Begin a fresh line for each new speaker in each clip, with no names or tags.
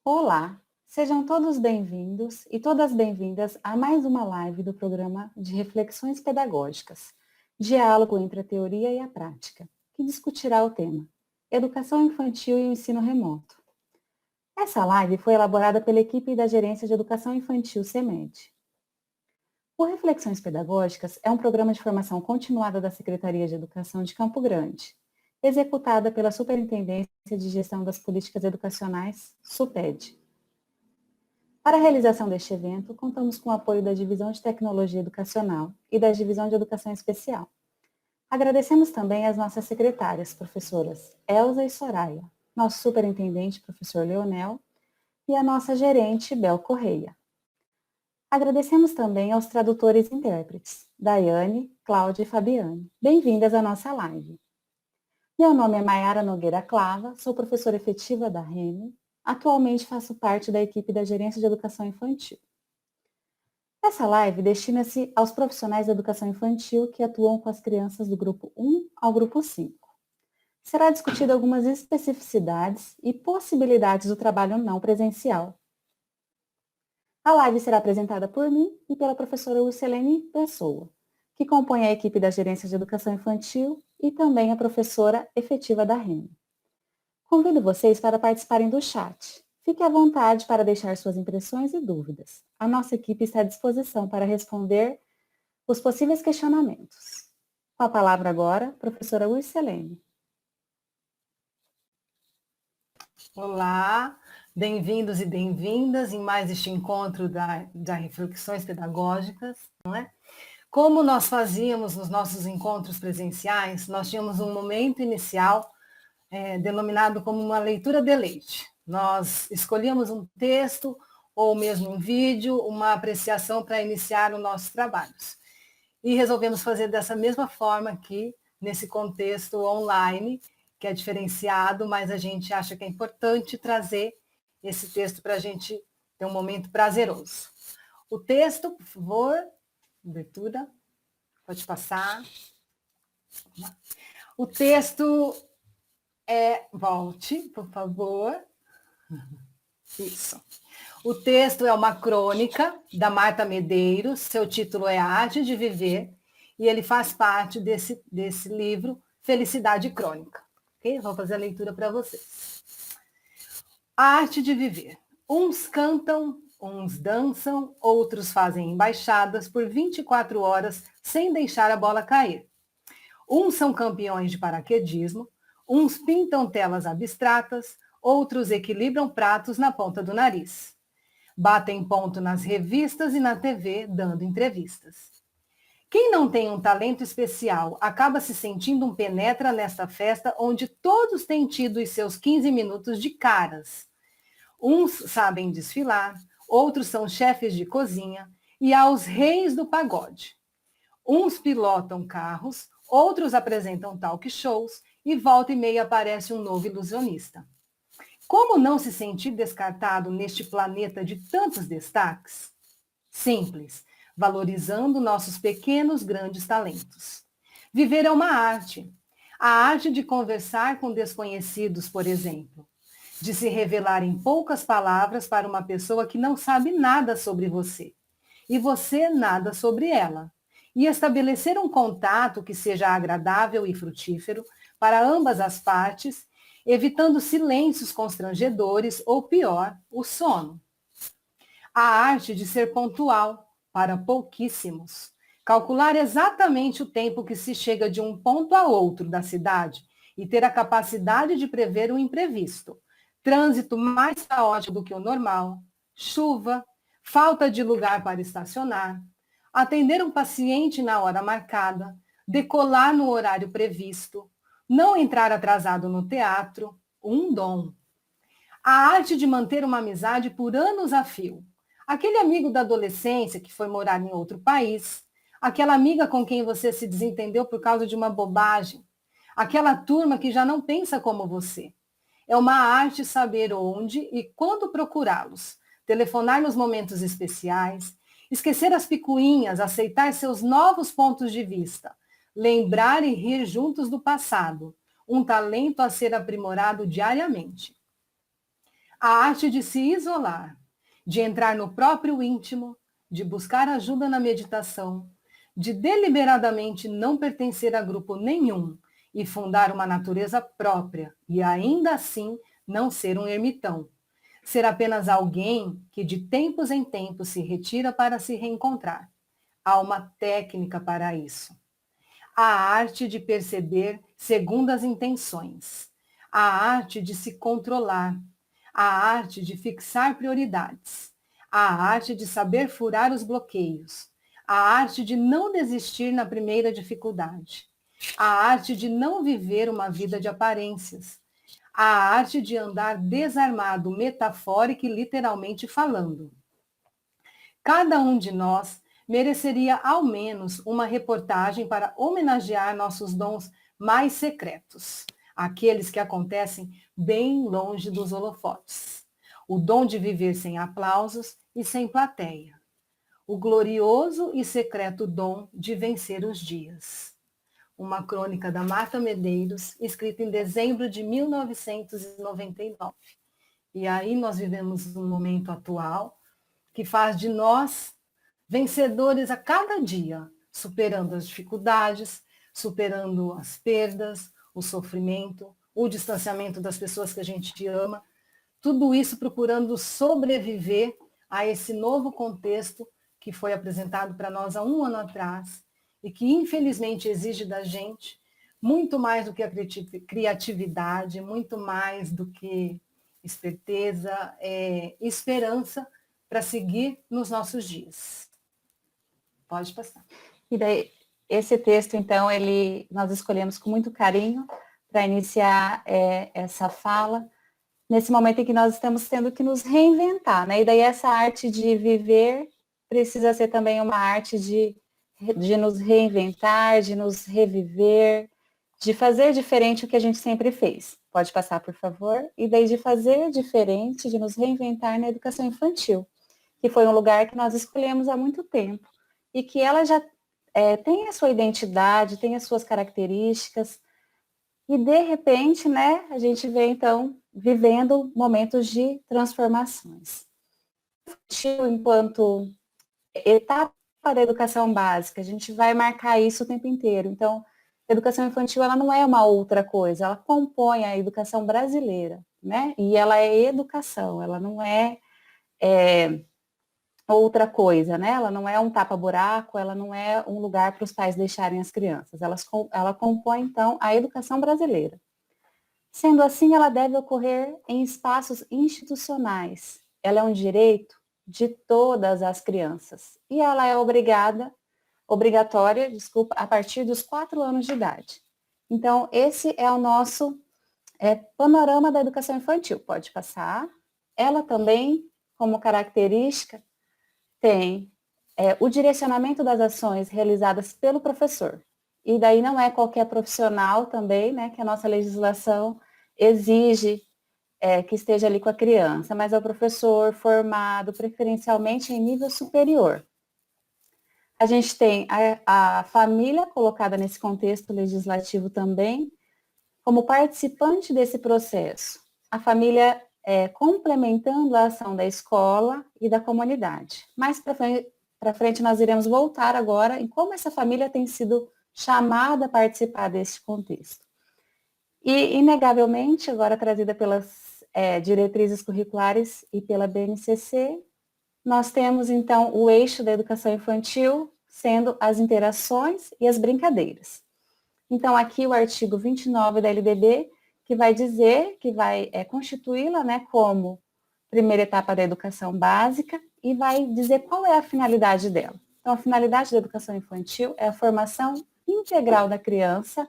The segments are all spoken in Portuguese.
Olá, sejam todos bem-vindos e todas bem-vindas a mais uma live do programa de Reflexões Pedagógicas, Diálogo entre a Teoria e a Prática, que discutirá o tema Educação Infantil e o Ensino Remoto. Essa live foi elaborada pela equipe da Gerência de Educação Infantil CEMED. O Reflexões Pedagógicas é um programa de formação continuada da Secretaria de Educação de Campo Grande, executada pela Superintendência de Gestão das Políticas Educacionais, SUPED. Para a realização deste evento, contamos com o apoio da Divisão de Tecnologia Educacional e da Divisão de Educação Especial. Agradecemos também às nossas secretárias, professoras Elza e Soraya, nosso superintendente, professor Leonel, e a nossa gerente, Bel Correia. Agradecemos também aos tradutores e intérpretes, Daiane, Cláudia e Fabiane. Bem-vindas à nossa live. Meu nome é Maiara Nogueira Clava, sou professora efetiva da REME. Atualmente faço parte da equipe da Gerência de Educação Infantil. Essa live destina-se aos profissionais da educação infantil que atuam com as crianças do grupo 1 ao grupo 5. Será discutido algumas especificidades e possibilidades do trabalho não presencial. A live será apresentada por mim e pela professora Urselene Pessoa, que compõe a equipe da Gerência de Educação Infantil e também a professora efetiva da REME. Convido vocês para participarem do chat. Fique à vontade para deixar suas impressões e dúvidas. A nossa equipe está à disposição para responder os possíveis questionamentos. Com a palavra agora, professora Urselene.
Olá, bem-vindos e bem-vindas em mais este encontro da Reflexões Pedagógicas, não é? Como nós fazíamos nos nossos encontros presenciais, nós tínhamos um momento inicial denominado como uma leitura de leite. Nós escolhíamos um texto ou mesmo um vídeo, uma apreciação para iniciar os nossos trabalhos. E resolvemos fazer dessa mesma forma aqui, nesse contexto online, que é diferenciado, mas a gente acha que é importante trazer esse texto para a gente ter um momento prazeroso. O texto, por favor, abertura, pode passar. O texto volte, por favor. Isso. O texto é uma crônica da Marta Medeiros, seu título é A Arte de Viver, e ele faz parte desse livro Felicidade Crônica. Okay? Vou fazer a leitura para vocês. A Arte de Viver. Uns cantam, uns dançam, outros fazem embaixadas por 24 horas sem deixar a bola cair. Uns são campeões de paraquedismo, uns pintam telas abstratas, outros equilibram pratos na ponta do nariz. Batem ponto nas revistas e na TV, dando entrevistas. Quem não tem um talento especial acaba se sentindo um penetra nesta festa onde todos têm tido os seus 15 minutos de caras. Uns sabem desfilar, outros são chefes de cozinha e há os reis do pagode. Uns pilotam carros, outros apresentam talk shows e volta e meia aparece um novo ilusionista. Como não se sentir descartado neste planeta de tantos destaques? Simples, valorizando nossos pequenos, grandes talentos. Viver é uma arte. A arte de conversar com desconhecidos, por exemplo. De se revelar em poucas palavras para uma pessoa que não sabe nada sobre você. E você nada sobre ela. E estabelecer um contato que seja agradável e frutífero para ambas as partes, evitando silêncios constrangedores ou, pior, o sono. A arte de ser pontual para pouquíssimos. Calcular exatamente o tempo que se chega de um ponto a outro da cidade e ter a capacidade de prever o imprevisto. Trânsito mais caótico do que o normal, chuva, falta de lugar para estacionar, atender um paciente na hora marcada, decolar no horário previsto, não entrar atrasado no teatro, um dom. A arte de manter uma amizade por anos a fio. Aquele amigo da adolescência que foi morar em outro país, aquela amiga com quem você se desentendeu por causa de uma bobagem, aquela turma que já não pensa como você. É uma arte saber onde e quando procurá-los, telefonar nos momentos especiais, esquecer as picuinhas, aceitar seus novos pontos de vista, lembrar e rir juntos do passado, um talento a ser aprimorado diariamente. A arte de se isolar, de entrar no próprio íntimo, de buscar ajuda na meditação, de deliberadamente não pertencer a grupo nenhum e fundar uma natureza própria e ainda assim não ser um ermitão. Ser apenas alguém que de tempos em tempos se retira para se reencontrar. Há uma técnica para isso. A arte de perceber segundo as intenções. A arte de se controlar. A arte de fixar prioridades. A arte de saber furar os bloqueios. A arte de não desistir na primeira dificuldade. A arte de não viver uma vida de aparências. A arte de andar desarmado, metafórica e literalmente falando. Cada um de nós mereceria ao menos uma reportagem para homenagear nossos dons mais secretos, aqueles que acontecem bem longe dos holofotes. O dom de viver sem aplausos e sem plateia. O glorioso e secreto dom de vencer os dias. Uma crônica da Marta Medeiros, escrita em dezembro de 1999. E aí nós vivemos um momento atual que faz de nós vencedores a cada dia, superando as dificuldades, superando as perdas, o sofrimento, o distanciamento das pessoas que a gente ama, tudo isso procurando sobreviver a esse novo contexto que foi apresentado para nós há um ano atrás e que infelizmente exige da gente muito mais do que a criatividade, muito mais do que esperteza, esperança para seguir nos nossos dias. Pode passar.
E daí, esse texto, então, nós escolhemos com muito carinho para iniciar essa fala, nesse momento em que nós estamos tendo que nos reinventar, né? E daí essa arte de viver precisa ser também uma arte de nos reinventar, de nos reviver, de fazer diferente o que a gente sempre fez. Pode passar, por favor? E daí de fazer diferente, de nos reinventar na educação infantil, que foi um lugar que nós escolhemos há muito tempo e que ela já tem a sua identidade, tem as suas características, e de repente, né, a gente vê então vivendo momentos de transformações. Enquanto etapa da educação básica, a gente vai marcar isso o tempo inteiro. Então, a educação infantil ela não é uma outra coisa, ela compõe a educação brasileira, né? E ela é educação, ela não é outra coisa, né? Ela não é um tapa-buraco, ela não é um lugar para os pais deixarem as crianças. Ela compõe, então, a educação brasileira. Sendo assim, ela deve ocorrer em espaços institucionais. Ela é um direito de todas as crianças. E ela é obrigatória, a partir dos 4 anos de idade. Então, esse é o nosso panorama da educação infantil. Pode passar. Ela também, como característica, tem o direcionamento das ações realizadas pelo professor. E daí não é qualquer profissional também, né, que a nossa legislação exige que esteja ali com a criança, mas é o professor formado preferencialmente em nível superior. A gente tem a família colocada nesse contexto legislativo também, como participante desse processo. A família complementando a ação da escola e da comunidade. Mais para frente nós iremos voltar agora em como essa família tem sido chamada a participar desse contexto. E, inegavelmente, agora trazida pelas diretrizes curriculares e pela BNCC, nós temos, então, o eixo da educação infantil sendo as interações e as brincadeiras. Então, aqui o artigo 29 da LDB, que vai dizer, que vai constituí-la, né, como primeira etapa da educação básica e vai dizer qual é a finalidade dela. Então, a finalidade da educação infantil é a formação integral da criança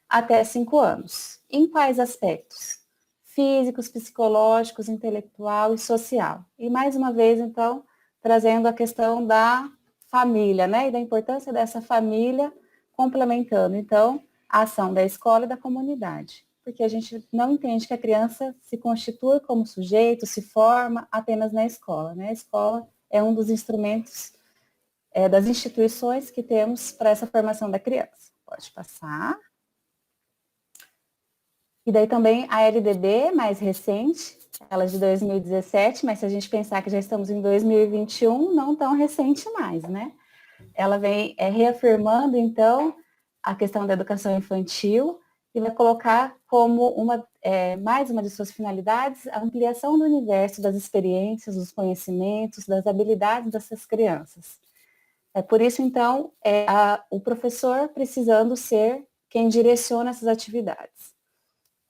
até 5 anos. Em quais aspectos? Físicos, psicológicos, intelectual e social. E, mais uma vez, então, trazendo a questão da família, né, e da importância dessa família complementando, então, a ação da escola e da comunidade. Porque a gente não entende que a criança se constitui como sujeito, se forma apenas na escola, né? A escola é um dos instrumentos das instituições que temos para essa formação da criança. Pode passar. E daí também a LDB, mais recente, ela é de 2017, mas se a gente pensar que já estamos em 2021, não tão recente mais, né? Ela vem reafirmando, então, a questão da educação infantil e vai colocar como mais uma de suas finalidades a ampliação do universo das experiências, dos conhecimentos, das habilidades dessas crianças. É por isso, então, o professor precisando ser quem direciona essas atividades.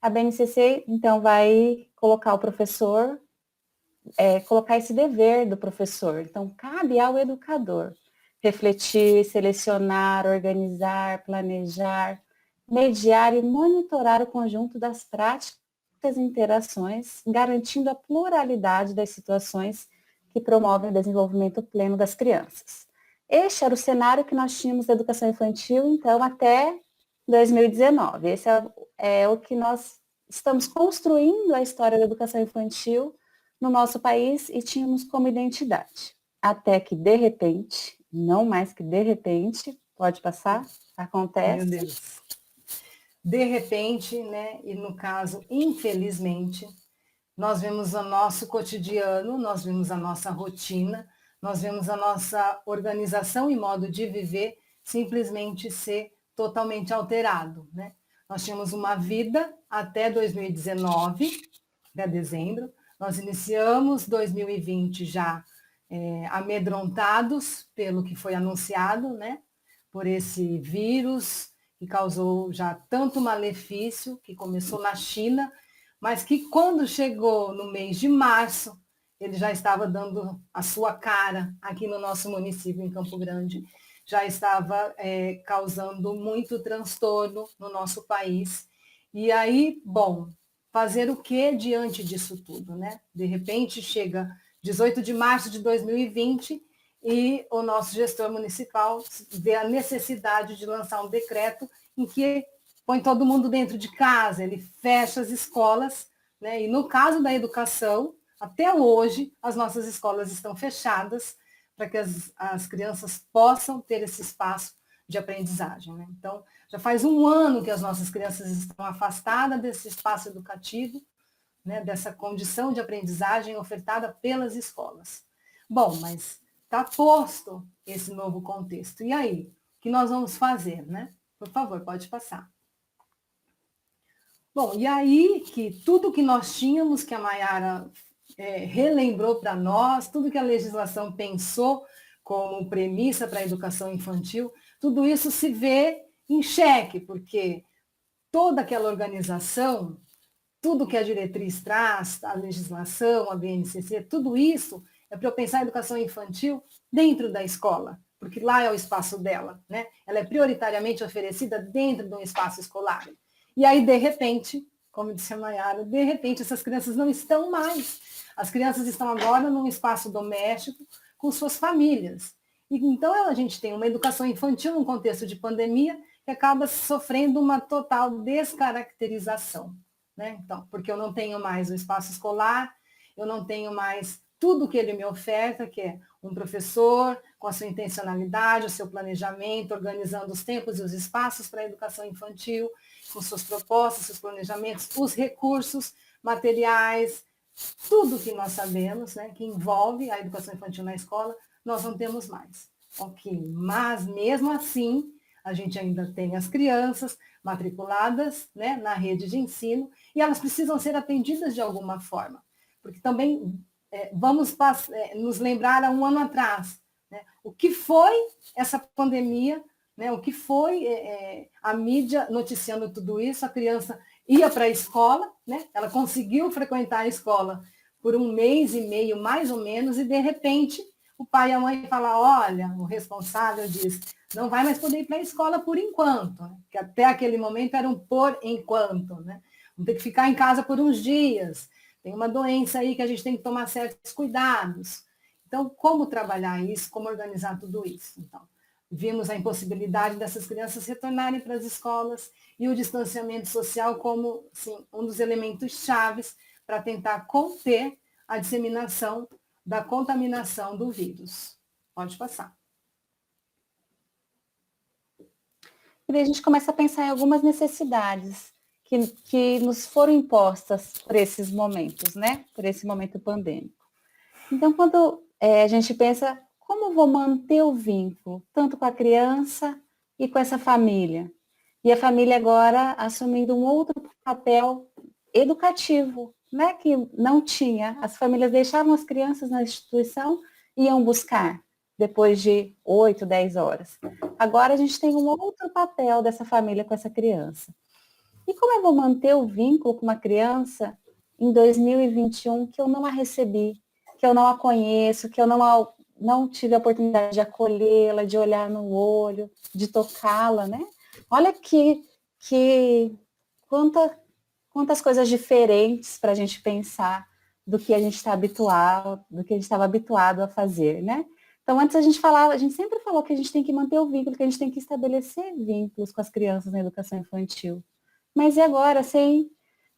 A BNCC, então, vai colocar o professor, colocar esse dever do professor. Então, cabe ao educador refletir, selecionar, organizar, planejar, mediar e monitorar o conjunto das práticas e interações, garantindo a pluralidade das situações que promovem o desenvolvimento pleno das crianças. Este era o cenário que nós tínhamos da educação infantil, então, até 2019. Esse é o que nós estamos construindo a história da educação infantil no nosso país e tínhamos como identidade. Até que, de repente, não mais que de repente, pode passar, acontece.
Meu Deus. De repente, né, e no caso, infelizmente, nós vemos o nosso cotidiano, nós vemos a nossa rotina, nós vemos a nossa organização e modo de viver simplesmente ser totalmente alterado, né? Nós tínhamos uma vida até 2019, até dezembro, nós iniciamos 2020 já amedrontados pelo que foi anunciado, né? Por esse vírus que causou já tanto malefício, que começou na China, mas que quando chegou no mês de março, ele já estava dando a sua cara aqui no nosso município, em Campo Grande, já estava causando muito transtorno no nosso país. E aí, bom, fazer o que diante disso tudo, né? De repente chega 18 de março de 2020 e o nosso gestor municipal vê a necessidade de lançar um decreto em que põe todo mundo dentro de casa, ele fecha as escolas, né? E no caso da educação, até hoje, as nossas escolas estão fechadas para que as crianças possam ter esse espaço de aprendizagem, né? Então, já faz um ano que as nossas crianças estão afastadas desse espaço educativo, né? Dessa condição de aprendizagem ofertada pelas escolas. Bom, mas está posto esse novo contexto. E aí, o que nós vamos fazer, né? Por favor, pode passar. Bom, e aí que tudo que nós tínhamos, que a Maiara relembrou para nós, tudo que a legislação pensou como premissa para a educação infantil, tudo isso se vê em xeque, porque toda aquela organização, tudo que a diretriz traz, a legislação, a BNCC, tudo isso é para eu pensar a educação infantil dentro da escola, porque lá é o espaço dela, né? Ela é prioritariamente oferecida dentro de um espaço escolar. E aí, de repente, como disse a Maiara, de repente essas crianças não estão mais. As crianças estão agora num espaço doméstico com suas famílias. E, então, a gente tem uma educação infantil num contexto de pandemia que acaba sofrendo uma total descaracterização, né? Então, porque eu não tenho mais o espaço escolar, eu não tenho mais tudo que ele me oferta, que é um professor com a sua intencionalidade, o seu planejamento, organizando os tempos e os espaços para a educação infantil, com suas propostas, seus planejamentos, os recursos materiais, tudo que nós sabemos, né, que envolve a educação infantil na escola, nós não temos mais. Ok, mas mesmo assim, a gente ainda tem as crianças matriculadas, né, na rede de ensino e elas precisam ser atendidas de alguma forma. Porque também vamos nos lembrar há um ano atrás, né, o que foi essa pandemia, né, o que foi a mídia noticiando tudo isso, a criança ia para a escola, né, ela conseguiu frequentar a escola por um mês e meio, mais ou menos, e de repente o pai e a mãe falam, olha, o responsável diz, não vai mais poder ir para a escola por enquanto, né? Que até aquele momento era um por enquanto, né? Vamos ter que ficar em casa por uns dias, tem uma doença aí que a gente tem que tomar certos cuidados. Então, como trabalhar isso, como organizar tudo isso? Então, vimos a impossibilidade dessas crianças retornarem para as escolas e o distanciamento social como assim, um dos elementos chaves para tentar conter a disseminação da contaminação do vírus. Pode passar.
E daí a gente começa a pensar em algumas necessidades que nos foram impostas por esses momentos, né? Por esse momento pandêmico. Então, quando a gente pensa, como vou manter o vínculo, tanto com a criança e com essa família? E a família agora assumindo um outro papel educativo, né? Que não tinha. As famílias deixavam as crianças na instituição e iam buscar depois de 8, 10 horas. Agora a gente tem um outro papel dessa família com essa criança. E como eu vou manter o vínculo com uma criança em 2021 que eu não a recebi, que eu não a conheço, que eu não tive a oportunidade de acolhê-la, de olhar no olho, de tocá-la, né? Olha que quantas coisas diferentes para a gente pensar do que a gente está habituado, do que a gente estava habituado a fazer, né? Então, antes a gente sempre falou que a gente tem que manter o vínculo, que a gente tem que estabelecer vínculos com as crianças na educação infantil. Mas e agora,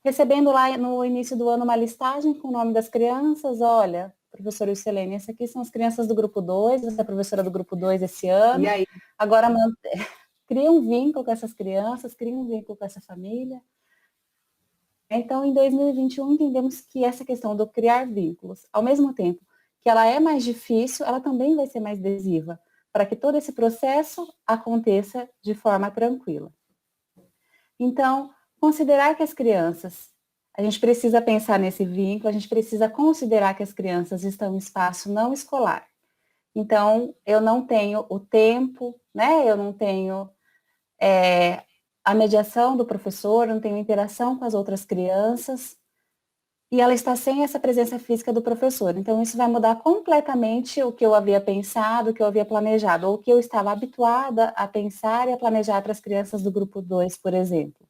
recebendo lá no início do ano uma listagem com o nome das crianças, olha, professora Ilcelene, essas aqui são as crianças do grupo 2, você é a professora do grupo 2 esse ano.
E aí?
Agora cria um vínculo com essas crianças, cria um vínculo com essa família. Então, em 2021, entendemos que essa questão do criar vínculos, ao mesmo tempo que ela é mais difícil, ela também vai ser mais adesiva, para que todo esse processo aconteça de forma tranquila. Então, considerar que as crianças, a gente precisa pensar nesse vínculo, a gente precisa considerar que as crianças estão em espaço não escolar. Então, eu não tenho o tempo, né? Eu não tenho a mediação do professor, não tenho interação com as outras crianças, e ela está sem essa presença física do professor. Então, isso vai mudar completamente o que eu havia pensado, o que eu havia planejado, ou o que eu estava habituada a pensar e a planejar para as crianças do grupo 2, por exemplo.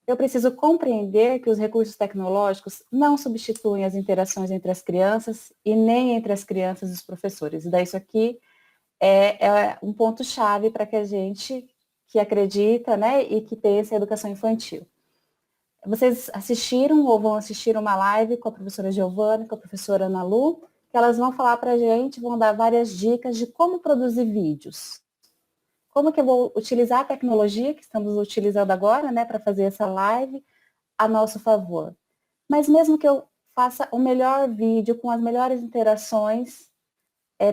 Eu preciso compreender que os recursos tecnológicos não substituem as interações entre as crianças e nem entre as crianças e os professores. E daí isso aqui é um ponto-chave para que a gente que acredita, né, e que pensa em educação infantil. Vocês assistiram ou vão assistir uma live com a professora Giovana, com a professora Ana Lu, que elas vão falar para a gente, vão dar várias dicas de como produzir vídeos. Como que eu vou utilizar a tecnologia que estamos utilizando agora, né, para fazer essa live a nosso favor. Mas mesmo que eu faça o melhor vídeo, com as melhores interações,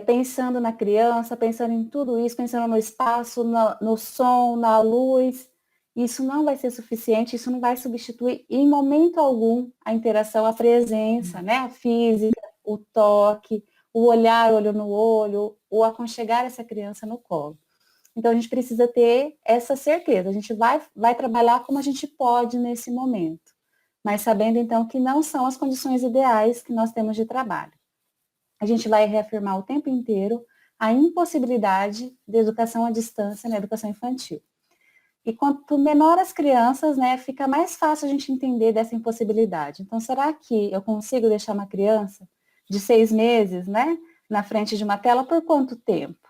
pensando na criança, pensando em tudo isso, pensando no espaço, no som, na luz, isso não vai ser suficiente, isso não vai substituir em momento algum a interação, a presença, né, a física, o toque, o olhar olho no olho, o aconchegar essa criança no colo. Então, a gente precisa ter essa certeza. A gente vai trabalhar como a gente pode nesse momento, mas sabendo, então, que não são as condições ideais que nós temos de trabalho. A gente vai reafirmar o tempo inteiro a impossibilidade de educação à distância na educação infantil. E quanto menor as crianças, né, fica mais fácil a gente entender dessa impossibilidade. Então, será que eu consigo deixar uma criança de 6 meses, né, na frente de uma tela por quanto tempo?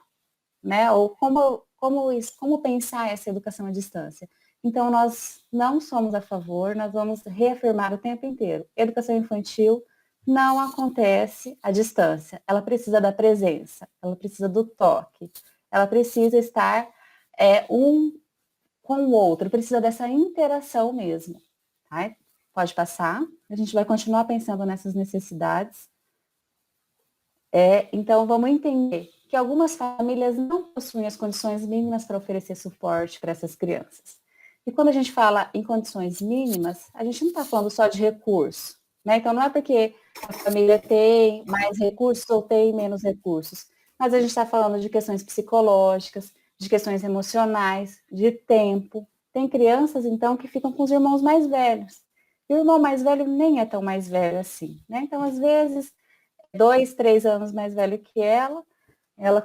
Né? Ou como pensar essa educação à distância? Então, nós não somos a favor, nós vamos reafirmar o tempo inteiro. Educação infantil não acontece à distância. Ela precisa da presença, ela precisa do toque, ela precisa estar um com o outro, precisa dessa interação mesmo. Tá? Pode passar, a gente vai continuar pensando nessas necessidades. Então, vamos entender que algumas famílias não possuem as condições mínimas para oferecer suporte para essas crianças. E quando a gente fala em condições mínimas, a gente não está falando só de recurso, né? Então, não é porque a família tem mais recursos ou tem menos recursos, mas a gente está falando de questões psicológicas, de questões emocionais, de tempo. Tem crianças, então, que ficam com os irmãos mais velhos. E o irmão mais velho nem é tão mais velho assim, né? Então, às vezes, 2, 3 anos mais velho que ela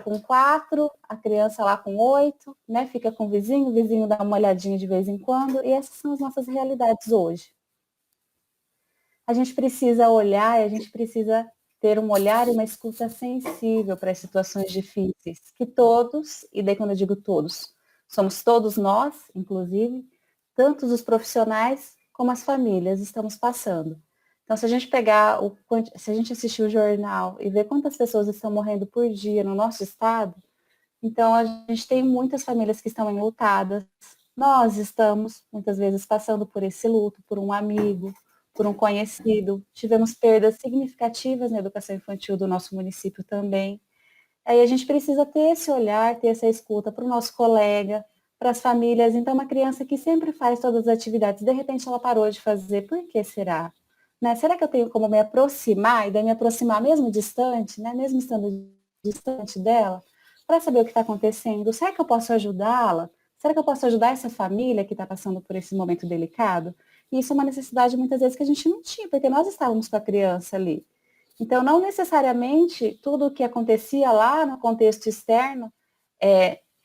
com 4, a criança lá com 8, né? Fica com o vizinho dá uma olhadinha de vez em quando, e essas são as nossas realidades hoje. A gente precisa olhar, a gente precisa ter um olhar e uma escuta sensível para as situações difíceis, que todos, e daí quando eu digo todos, somos todos nós, inclusive, tanto os profissionais como as famílias estamos passando. Então, se a gente pegar, se a gente assistir o jornal e ver quantas pessoas estão morrendo por dia no nosso estado, então a gente tem muitas famílias que estão enlutadas, Nós estamos, muitas vezes, passando por esse luto, por um amigo, por um conhecido. Tivemos perdas significativas na educação infantil do nosso município também. Aí a gente precisa ter esse olhar, ter essa escuta para o nosso colega, para as famílias. Então, uma criança que sempre faz todas as atividades, de repente ela parou de fazer, por que será? Né? Será que eu tenho como me aproximar, e daí me aproximar mesmo distante, né? Mesmo estando distante dela, para saber o que está acontecendo? Será que eu posso ajudá-la? Será que eu posso ajudar essa família que está passando por esse momento delicado? E isso é uma necessidade, muitas vezes, que a gente não tinha, porque nós estávamos com a criança ali. Então, não necessariamente tudo o que acontecia lá no contexto externo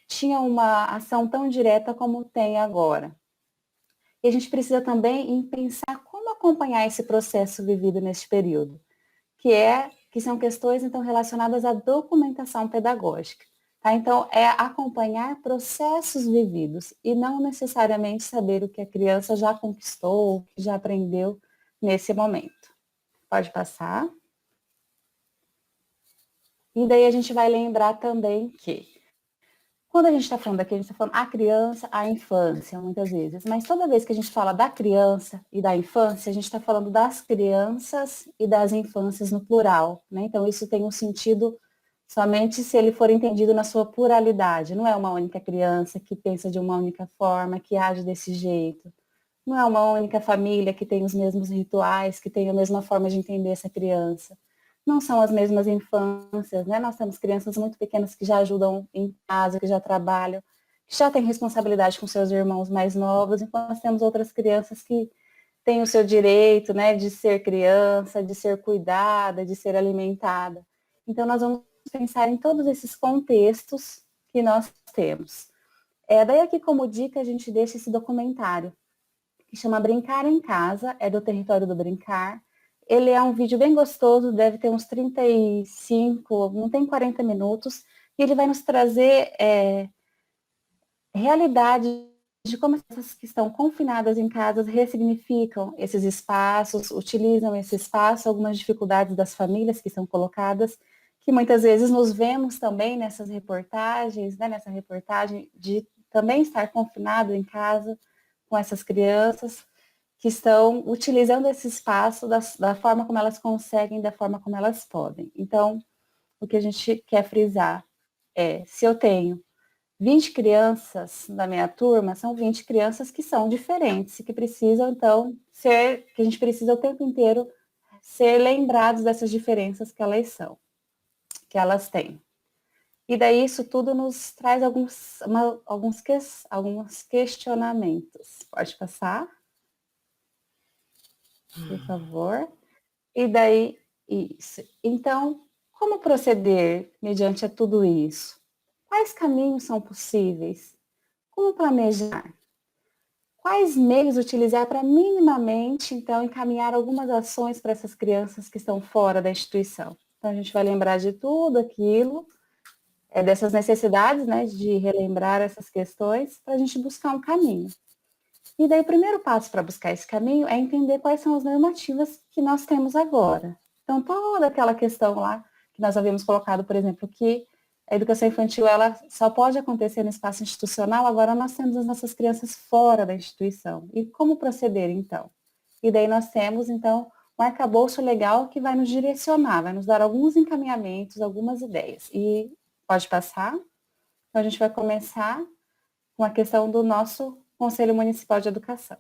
tinha uma ação tão direta como tem agora. E a gente precisa também em pensar como acompanhar esse processo vivido neste período, que são questões então relacionadas à documentação pedagógica. Tá? Então, é acompanhar processos vividos e não necessariamente saber o que a criança já conquistou, o que já aprendeu nesse momento. Pode passar. E daí a gente vai lembrar também que, quando a gente está falando aqui, a gente está falando a criança, a infância, muitas vezes. Mas toda vez que a gente fala da criança e da infância, a gente está falando das crianças e das infâncias no plural. Né? Então, isso tem um sentido somente se ele for entendido na sua pluralidade. Não é uma única criança que pensa de uma única forma, que age desse jeito. Não é uma única família que tem os mesmos rituais, que tem a mesma forma de entender essa criança. Não são as mesmas infâncias, né? Nós temos crianças muito pequenas que já ajudam em casa, que já trabalham, que já têm responsabilidade com seus irmãos mais novos, enquanto nós temos outras crianças que têm o seu direito, né, de ser criança, de ser cuidada, de ser alimentada. Então, nós vamos pensar em todos esses contextos que nós temos. Daí aqui como dica a gente deixa esse documentário, que chama Brincar em Casa, é do Território do Brincar. Ele é um vídeo bem gostoso, deve ter uns 35, não tem 40 minutos, e ele vai nos trazer realidade de como as pessoas que estão confinadas em casas ressignificam esses espaços, utilizam esse espaço, algumas dificuldades das famílias que são colocadas, que muitas vezes nos vemos também nessas reportagens, né, nessa reportagem de também estar confinado em casa com essas crianças que estão utilizando esse espaço da forma como elas conseguem, da forma como elas podem. Então, o que a gente quer frisar se eu tenho 20 crianças na minha turma, são 20 crianças que são diferentes e que precisam, então, que a gente precisa o tempo inteiro ser lembrados dessas diferenças que elas são, que elas têm. E daí isso tudo nos traz alguns questionamentos. Pode passar, por favor. E daí, isso. Então, como proceder mediante a tudo isso? Quais caminhos são possíveis? Como planejar? Quais meios utilizar para minimamente, então, encaminhar algumas ações para essas crianças que estão fora da instituição? Então, a gente vai lembrar de tudo aquilo, dessas necessidades, né, de relembrar essas questões, para a gente buscar um caminho. E daí, o primeiro passo para buscar esse caminho é entender quais são as normativas que nós temos agora. Então, toda aquela questão lá que nós havíamos colocado, por exemplo, que a educação infantil ela só pode acontecer no espaço institucional, agora nós temos as nossas crianças fora da instituição. E como proceder, então? E daí nós temos, então, um arcabouço legal que vai nos direcionar, vai nos dar alguns encaminhamentos, algumas ideias. E pode passar? Então, a gente vai começar com a questão do nosso Conselho Municipal de Educação.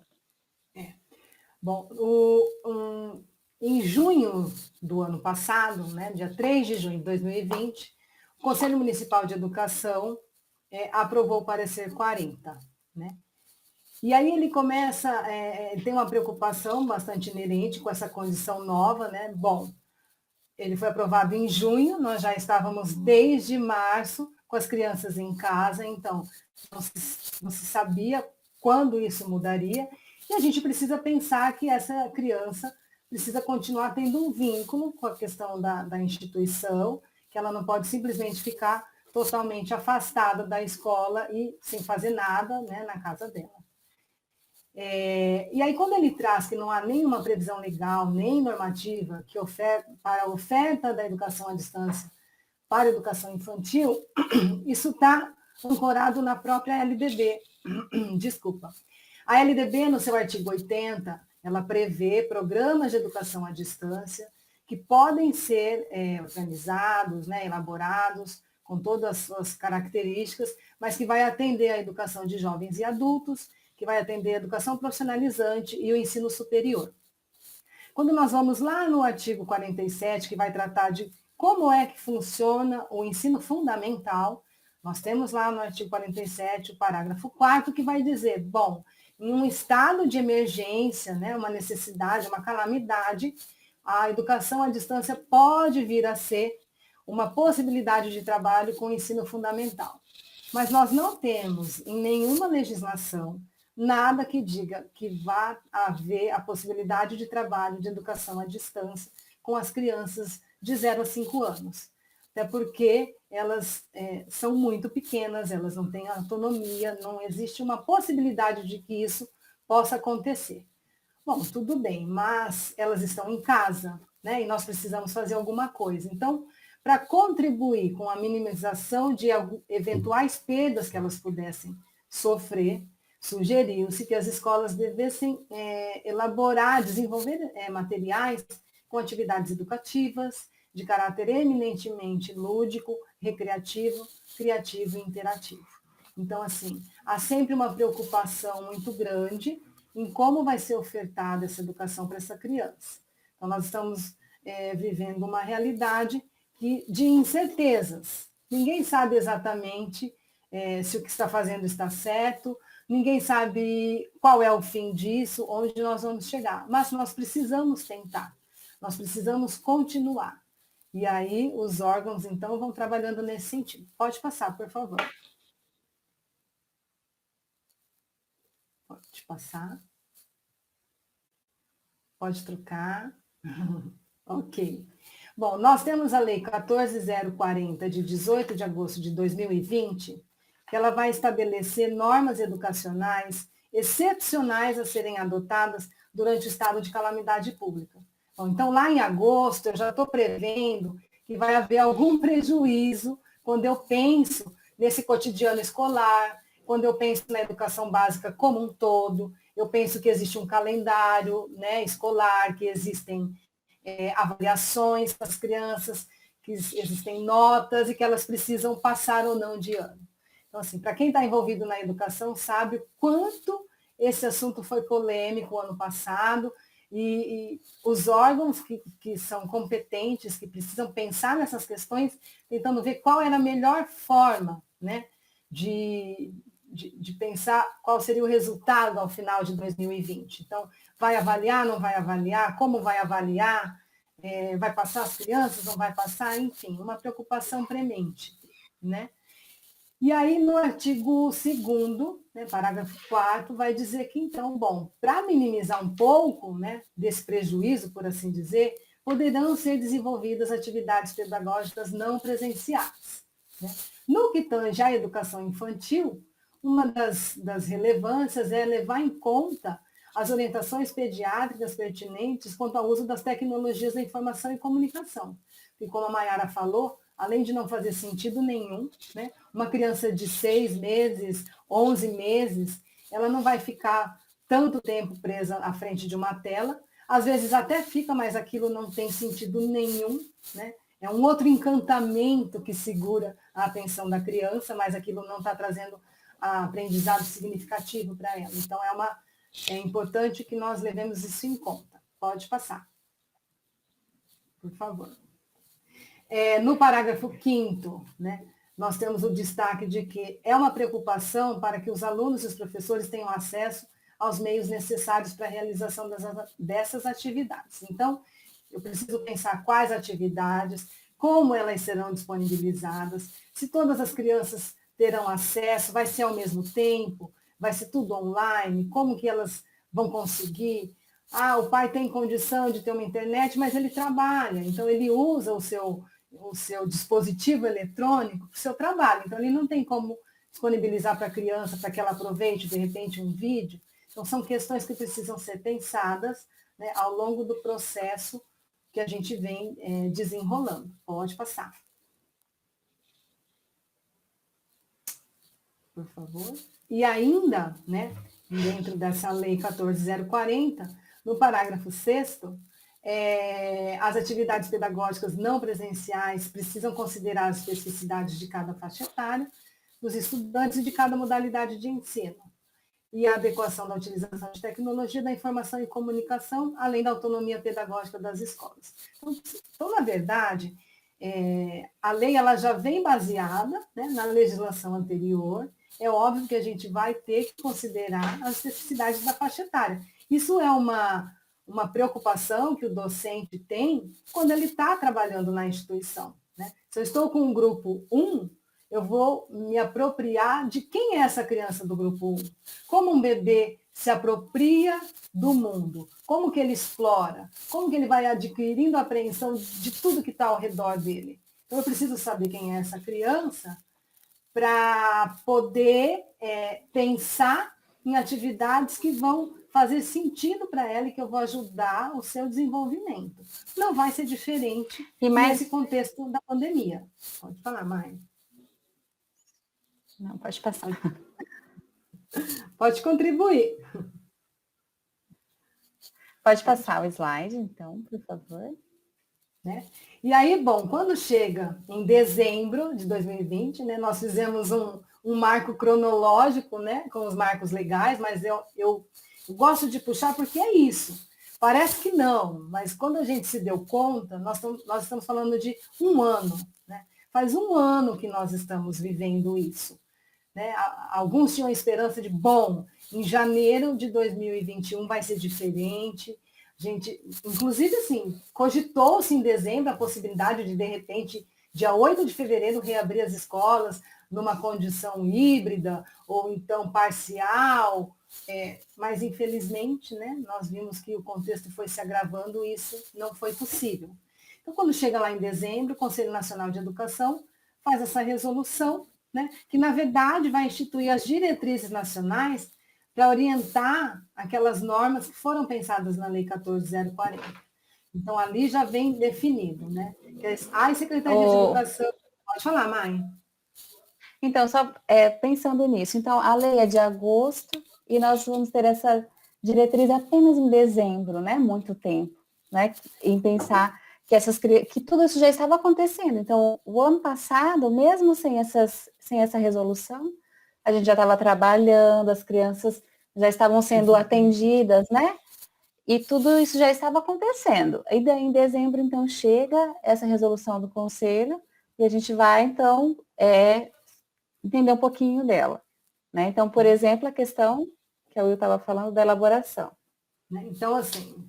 Bom, em junho do ano passado, né, dia 3 de junho de 2020, o Conselho Municipal de Educação aprovou o parecer 40, né? E aí ele começa, tem uma preocupação bastante inerente com essa condição nova, né? Bom, ele foi aprovado em junho, nós já estávamos desde março com as crianças em casa, então não se sabia quando isso mudaria, e a gente precisa pensar que essa criança precisa continuar tendo um vínculo com a questão da instituição, que ela não pode simplesmente ficar totalmente afastada da escola e sem fazer nada, né, na casa dela. E aí, quando ele traz que não há nenhuma previsão legal, nem normativa para a oferta da educação à distância para a educação infantil, isso está ancorado na própria LDB. Desculpa. A LDB, no seu artigo 80, ela prevê programas de educação à distância que podem ser organizados, né, elaborados, com todas as suas características, mas que vai atender a educação de jovens e adultos, que vai atender a educação profissionalizante e o ensino superior. Quando nós vamos lá no artigo 47, que vai tratar de como é que funciona o ensino fundamental, nós temos lá no artigo 47 o parágrafo 4º, que vai dizer, bom, em um estado de emergência, né, uma necessidade, uma calamidade, a educação à distância pode vir a ser uma possibilidade de trabalho com o ensino fundamental. Mas nós não temos em nenhuma legislação nada que diga que vá haver a possibilidade de trabalho de educação à distância com as crianças de 0 a 5 anos. Até porque elas são muito pequenas, elas não têm autonomia, não existe uma possibilidade de que isso possa acontecer. Bom, tudo bem, mas elas estão em casa, né? E nós precisamos fazer alguma coisa. Então, para contribuir com a minimização de eventuais perdas que elas pudessem sofrer, sugeriu-se que as escolas devessem elaborar, desenvolver materiais com atividades educativas, de caráter eminentemente lúdico, recreativo, criativo e interativo. Então, assim, há sempre uma preocupação muito grande em como vai ser ofertada essa educação para essa criança. Então, nós estamos vivendo uma realidade de incertezas. Ninguém sabe exatamente se o que está fazendo está certo, ninguém sabe qual é o fim disso, onde nós vamos chegar. Mas nós precisamos tentar, nós precisamos continuar. E aí os órgãos, então, vão trabalhando nesse sentido. Pode passar, por favor. Pode passar. Pode trocar. Ok. Bom, nós temos a Lei 14.040, de 18 de agosto de 2020, que ela vai estabelecer normas educacionais excepcionais a serem adotadas durante o estado de calamidade pública. Bom, então, lá em agosto, eu já estou prevendo que vai haver algum prejuízo quando eu penso nesse cotidiano escolar, quando eu penso na educação básica como um todo, eu penso que existe um calendário, né, escolar, que existem avaliações para as crianças, que existem notas e que elas precisam passar ou não de ano. Então, assim, para quem está envolvido na educação sabe o quanto esse assunto foi polêmico ano passado e os órgãos que são competentes, que precisam pensar nessas questões, tentando ver qual era a melhor forma, né, de pensar qual seria o resultado ao final de 2020. Então, vai avaliar, não vai avaliar, como vai avaliar, vai passar as crianças, não vai passar, enfim, uma preocupação premente, né? E aí, no artigo 2º, né, parágrafo 4º, vai dizer que, então, bom, para minimizar um pouco, né, desse prejuízo, por assim dizer, poderão ser desenvolvidas atividades pedagógicas não presenciais, né? No que tange à educação infantil, uma das relevâncias é levar em conta as orientações pediátricas pertinentes quanto ao uso das tecnologias da informação e comunicação. E como a Mayara falou, além de não fazer sentido nenhum, né, uma criança de 6 meses, 11 meses, ela não vai ficar tanto tempo presa à frente de uma tela, às vezes até fica, mas aquilo não tem sentido nenhum, né? É um outro encantamento que segura a atenção da criança, mas aquilo não está trazendo aprendizado significativo para ela. Então, é importante que nós levemos isso em conta. Pode passar. Por favor. No parágrafo 5º, né, nós temos o destaque de que é uma preocupação para que os alunos e os professores tenham acesso aos meios necessários para a realização dessas atividades. Então, eu preciso pensar quais atividades, como elas serão disponibilizadas, se todas as crianças terão acesso, vai ser ao mesmo tempo, vai ser tudo online, como que elas vão conseguir. O pai tem condição de ter uma internet, mas ele trabalha, então ele usa o seu dispositivo eletrônico para o seu trabalho, então ele não tem como disponibilizar para a criança para que ela aproveite, de repente, um vídeo. Então, são questões que precisam ser pensadas, né, ao longo do processo que a gente vem desenrolando. Pode passar. por favor. E ainda, né, dentro dessa lei 14.040, no parágrafo 6º, as atividades pedagógicas não presenciais precisam considerar as especificidades de cada faixa etária, dos estudantes e de cada modalidade de ensino, e a adequação da utilização de tecnologia da informação e comunicação, além da autonomia pedagógica das escolas. Então na verdade, a lei ela já vem baseada, né, na legislação anterior. É óbvio que a gente vai ter que considerar as especificidades da faixa etária. Isso é uma preocupação que o docente tem quando ele está trabalhando na instituição, né? Se eu estou com um grupo 1, eu vou me apropriar de quem é essa criança do grupo 1. Como um bebê se apropria do mundo, como que ele explora, como que ele vai adquirindo a apreensão de tudo que está ao redor dele. Então, eu preciso saber quem é essa criança para poder pensar em atividades que vão fazer sentido para ela e que eu vou ajudar o seu desenvolvimento. Não vai ser diferente nesse contexto da pandemia. Pode falar, Mai.
Não, pode passar.
Pode contribuir.
Pode passar o slide, então, por favor.
Né? E aí, bom, quando chega em dezembro de 2020, né, nós fizemos um marco cronológico, né, com os marcos legais, mas eu gosto de puxar porque é isso. Parece que não, mas quando a gente se deu conta, nós estamos falando de um ano. Né? Faz um ano que nós estamos vivendo isso. Né? Alguns tinham a esperança de, bom, em janeiro de 2021 vai ser diferente. A gente, inclusive, assim, cogitou-se em dezembro a possibilidade de repente, dia 8 de fevereiro, reabrir as escolas numa condição híbrida ou então parcial, mas, infelizmente, né, nós vimos que o contexto foi se agravando e isso não foi possível. Então, quando chega lá em dezembro, o Conselho Nacional de Educação faz essa resolução, né, que, na verdade, vai instituir as diretrizes nacionais para orientar aquelas normas que foram pensadas na Lei 14.040. Então, ali já vem definido, né? Que a Secretaria de Educação... Pode falar, Mai.
Então, só pensando nisso, então, a lei é de agosto e nós vamos ter essa diretriz apenas em dezembro, né? Muito tempo, né? Em pensar que tudo isso já estava acontecendo. Então, o ano passado, mesmo sem essa resolução, a gente já estava trabalhando, as crianças já estavam sendo atendidas, né? E tudo isso já estava acontecendo. E daí, em dezembro, então, chega essa resolução do Conselho e a gente vai, então, entender um pouquinho dela. Né? Então, por exemplo, a questão que a Will estava falando da elaboração.
Então, assim,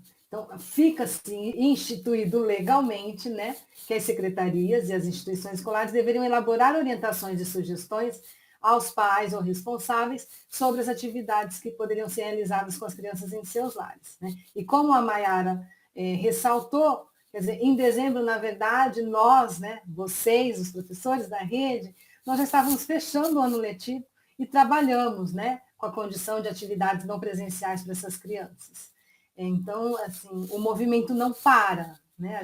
fica assim, instituído legalmente, né, que as secretarias e as instituições escolares deveriam elaborar orientações e sugestões aos pais ou responsáveis sobre as atividades que poderiam ser realizadas com as crianças em seus lares. Né? E como a Maiara ressaltou, quer dizer, em dezembro, na verdade, nós, né, vocês, os professores da rede, nós já estávamos fechando o ano letivo e trabalhamos, né, com a condição de atividades não presenciais para essas crianças. Então, assim, o movimento não para, né? A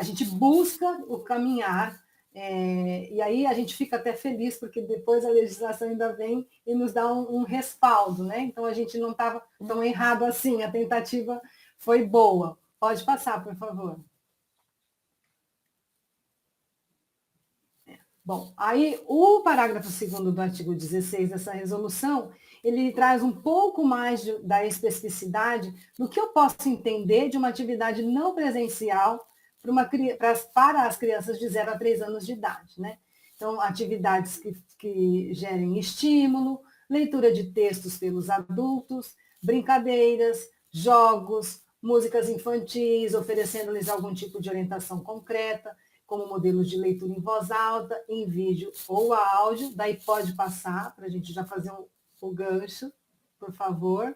gente busca o caminhar, e aí a gente fica até feliz, porque depois a legislação ainda vem e nos dá um respaldo, né? Então, a gente não estava tão errado assim, a tentativa foi boa. Pode passar, por favor. Bom, aí o parágrafo 2º do artigo 16 dessa resolução, ele traz um pouco mais da especificidade do que eu posso entender de uma atividade não presencial para as crianças de 0 a 3 anos de idade. Né? Então, atividades que gerem estímulo, leitura de textos pelos adultos, brincadeiras, jogos, músicas infantis, oferecendo-lhes algum tipo de orientação concreta, como modelos de leitura em voz alta, em vídeo ou áudio. Daí pode passar, para a gente já fazer o gancho, por favor.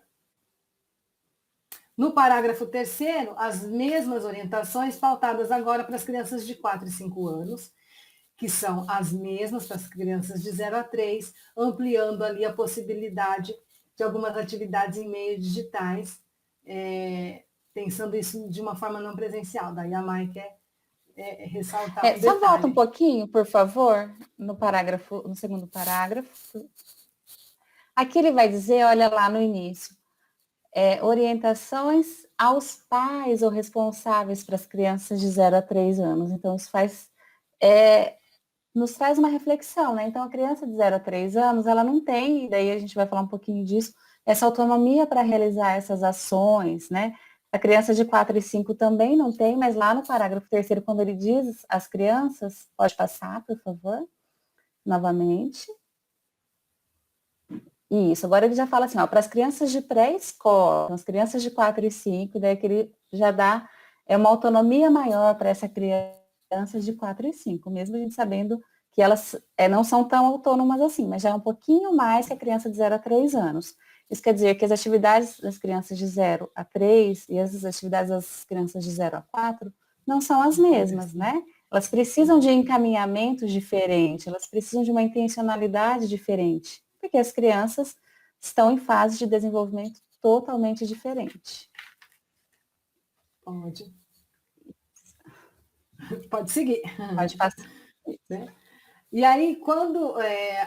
No parágrafo 3º, as mesmas orientações pautadas agora para as crianças de 4 e 5 anos, que são as mesmas para as crianças de 0 a 3, ampliando ali a possibilidade de algumas atividades em meios digitais, pensando isso de uma forma não presencial. Daí a Mai quer ressaltar um
Só volta um
detalhe.
pouquinho, por favor, no segundo parágrafo. Aqui ele vai dizer, olha lá no início, orientações aos pais ou responsáveis para as crianças de 0 a 3 anos. Então, isso nos traz uma reflexão, né? Então, a criança de 0 a 3 anos, ela não tem, e daí a gente vai falar um pouquinho disso, essa autonomia para realizar essas ações, né? A criança de 4 e 5 também não tem, mas lá no parágrafo 3º, quando ele diz as crianças, pode passar, por favor, novamente. Isso, agora ele já fala assim, ó, para as crianças de pré-escola, as crianças de 4 e 5, daí que ele já dá uma autonomia maior para essa criança de 4 e 5, mesmo a gente sabendo que elas não são tão autônomas assim, mas já é um pouquinho mais que a criança de 0 a 3 anos. Isso quer dizer que as atividades das crianças de 0 a 3 e as atividades das crianças de 0 a 4 não são as mesmas, né? Elas precisam de encaminhamentos diferentes, elas precisam de uma intencionalidade diferente, porque as crianças estão em fase de desenvolvimento totalmente diferente.
Pode. Pode seguir.
Pode passar.
E aí, quando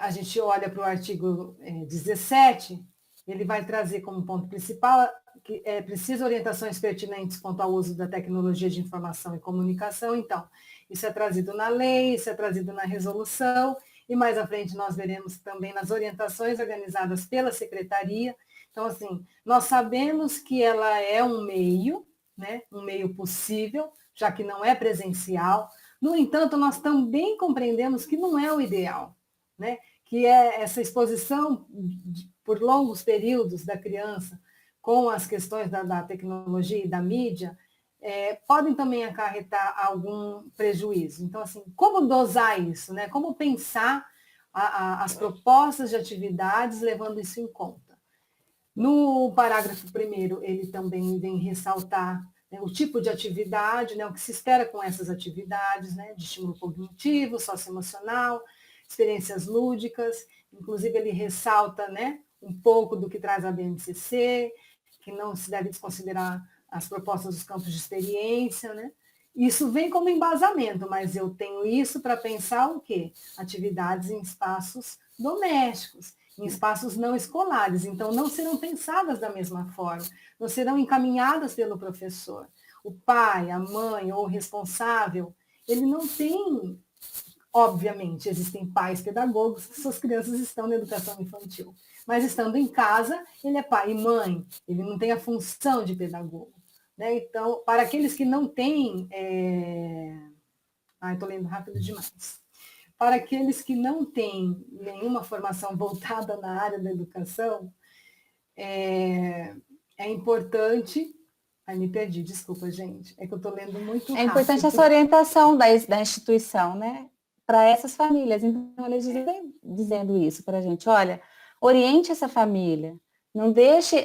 a gente olha para o artigo 17, ele vai trazer como ponto principal que é preciso orientações pertinentes quanto ao uso da tecnologia de informação e comunicação. Então, isso é trazido na lei, isso é trazido na resolução, e mais à frente nós veremos também nas orientações organizadas pela secretaria. Então, assim, nós sabemos que ela é um meio, né, um meio possível, já que não é presencial. No entanto, nós também compreendemos que não é o ideal, né? Que é essa exposição por longos períodos da criança com as questões da tecnologia e da mídia, podem também acarretar algum prejuízo. Então, assim, como dosar isso, né? Como pensar as propostas de atividades levando isso em conta? No parágrafo 1º, ele também vem ressaltar, né, o tipo de atividade, né, o que se espera com essas atividades, né, de estímulo cognitivo, socioemocional, experiências lúdicas. Inclusive, ele ressalta, né, um pouco do que traz a BNCC, que não se deve desconsiderar as propostas dos campos de experiência, né? Isso vem como embasamento, mas eu tenho isso para pensar o quê? Atividades em espaços domésticos, em espaços não escolares, então não serão pensadas da mesma forma, não serão encaminhadas pelo professor. O pai, a mãe ou o responsável, ele não tem, obviamente, existem pais pedagogos que suas crianças estão na educação infantil, mas estando em casa, ele é pai e mãe, ele não tem a função de pedagogo. Né? Então, para aqueles que não têm. Estou lendo rápido demais. Para aqueles que não têm nenhuma formação voltada na área da educação, é importante. Ai, me perdi, desculpa, gente. É que eu estou lendo muito
É
rápido.
importante essa orientação da instituição, né? Para essas famílias. Então, eles vêm dizendo isso para a gente. Olha, oriente essa família. Não deixe,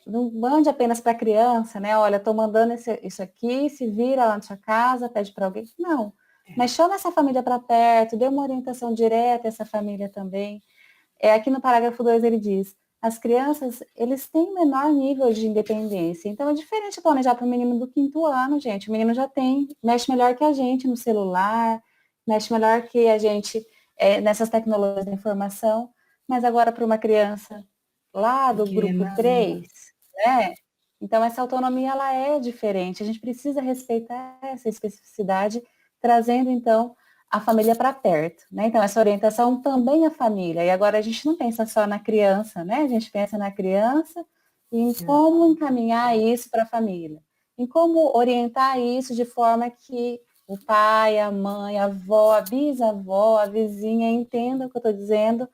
não mande apenas para a criança, né? Olha, estou mandando isso aqui, se vira lá na sua casa, pede para alguém. Não. Mas chama essa família para perto, dê uma orientação direta a essa família também. Aqui no parágrafo 2 ele diz, as crianças, eles têm menor nível de independência. Então, é diferente planejar para o menino do 5º ano, gente. O menino já mexe melhor que a gente no celular, mexe melhor que a gente nessas tecnologias da informação. Mas agora para uma criança lá do grupo 3, né? Então, essa autonomia, ela é diferente. A gente precisa respeitar essa especificidade, trazendo, então, a família para perto, né? Então, essa orientação também é família. E agora a gente não pensa só na criança, né? A gente pensa na criança e em como encaminhar isso para a família. Em como orientar isso de forma que o pai, a mãe, a avó, a bisavó, a vizinha entendam o que eu estou dizendo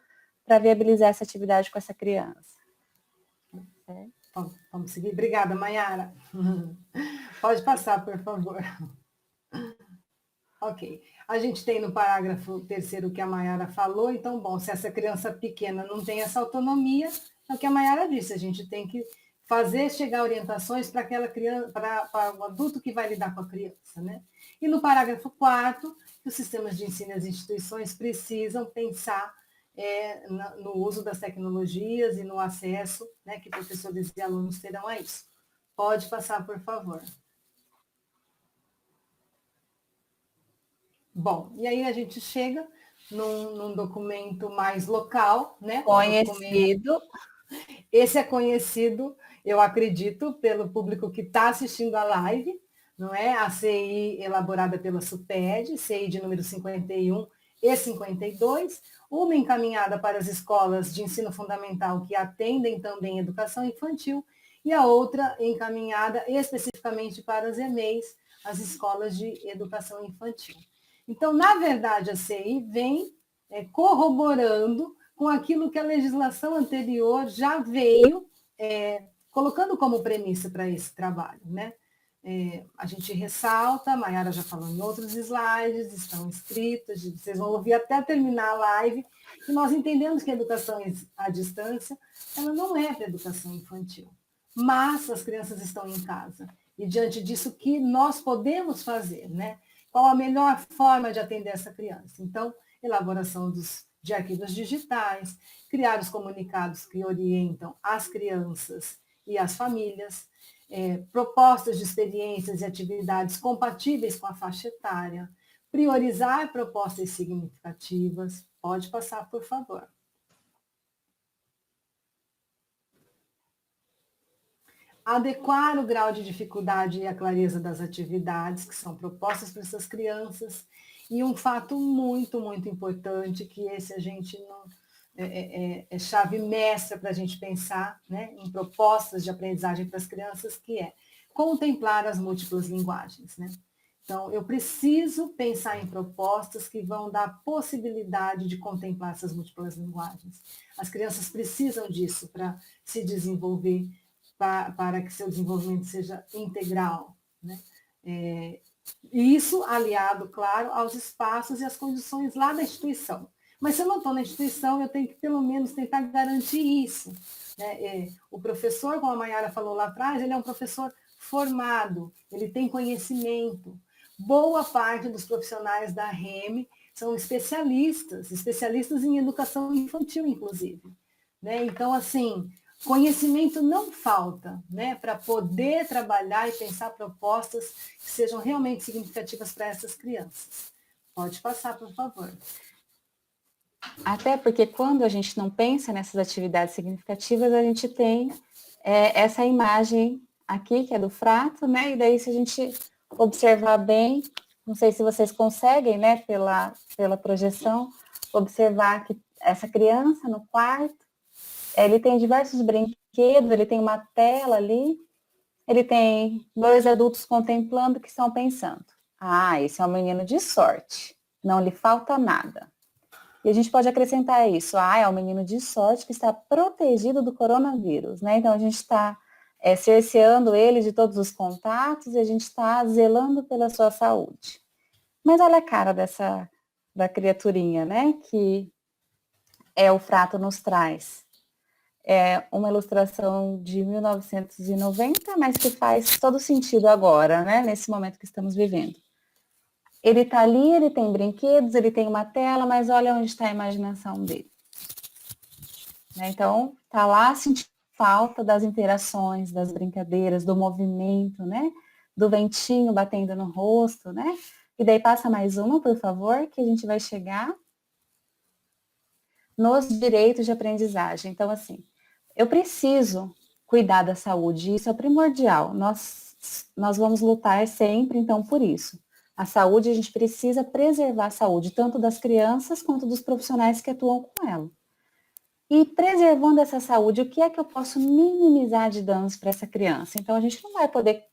para viabilizar essa atividade com essa criança.
Vamos seguir? Obrigada, Mayara. Pode passar, por favor. Ok. A gente tem no parágrafo 3º que a Mayara falou, então, bom, se essa criança pequena não tem essa autonomia, é o que a Mayara disse, a gente tem que fazer chegar orientações para aquela criança, para o adulto que vai lidar com a criança, né? E no parágrafo 4º, os sistemas de ensino e as instituições precisam pensar no uso das tecnologias e no acesso, né, que professores e alunos terão a isso. Pode passar, por favor. Bom, e aí a gente chega num documento mais local, né?
Conhecido.
Esse é conhecido, eu acredito, pelo público que está assistindo a live, não é? A CI elaborada pela SUPED, CI de número 51 e 52, uma encaminhada para as escolas de ensino fundamental que atendem também educação infantil, e a outra encaminhada especificamente para as EMEIs, as escolas de educação infantil. Então, na verdade, a CI vem corroborando com aquilo que a legislação anterior já veio colocando como premissa para esse trabalho, né? A gente ressalta, a Mayara já falou em outros slides, estão escritos, vocês vão ouvir até terminar a live, e nós entendemos que a educação à distância, ela não é para educação infantil, mas as crianças estão em casa. E diante disso, o que nós podemos fazer, né? Qual a melhor forma de atender essa criança? Então, elaboração de arquivos digitais, criar os comunicados que orientam as crianças e as famílias, propostas de experiências e atividades compatíveis com a faixa etária, priorizar propostas significativas. Pode passar, por favor. Adequar o grau de dificuldade e a clareza das atividades que são propostas para essas crianças. E um fato muito, muito importante, que esse a gente não é chave mestra para a gente pensar, né, em propostas de aprendizagem para as crianças, que é contemplar as múltiplas linguagens, né? Então, eu preciso pensar em propostas que vão dar a possibilidade de contemplar essas múltiplas linguagens. As crianças precisam disso para se desenvolver, para que seu desenvolvimento seja integral, né? E isso aliado, claro, aos espaços e às condições lá da instituição. Mas se eu não estou na instituição, eu tenho que, pelo menos, tentar garantir isso, né? O professor, como a Mayara falou lá atrás, ele é um professor formado, ele tem conhecimento. Boa parte dos profissionais da REM são especialistas em educação infantil, inclusive, né? Então, assim, conhecimento não falta, né, para poder trabalhar e pensar propostas que sejam realmente significativas para essas crianças. Pode passar, por favor.
Até porque quando a gente não pensa nessas atividades significativas, a gente tem essa imagem aqui, que é do Frato, né? E daí, se a gente observar bem, não sei se vocês conseguem, né, pela projeção, observar que essa criança no quarto, ele tem diversos brinquedos, ele tem uma tela ali, ele tem 2 adultos contemplando que estão pensando. Ah, esse é um menino de sorte, não lhe falta nada. E a gente pode acrescentar isso. Ah, é um menino de sorte que está protegido do coronavírus, né? Então, a gente está cerceando ele de todos os contatos e a gente está zelando pela sua saúde. Mas olha a cara da criaturinha, né? Que o Frato nos traz. É uma ilustração de 1990, mas que faz todo sentido agora, né? Nesse momento que estamos vivendo. Ele está ali, ele tem brinquedos, ele tem uma tela, mas olha onde está a imaginação dele. Né? Então, está lá sentindo falta das interações, das brincadeiras, do movimento, né? Do ventinho batendo no rosto, né? E daí passa mais uma, por favor, que a gente vai chegar nos direitos de aprendizagem. Então, assim, eu preciso cuidar da saúde, isso é primordial. Nós vamos lutar sempre, então, por isso. A saúde, a gente precisa preservar a saúde, tanto das crianças quanto dos profissionais que atuam com ela. E preservando essa saúde, o que é que eu posso minimizar de danos para essa criança? Então, a gente não vai poder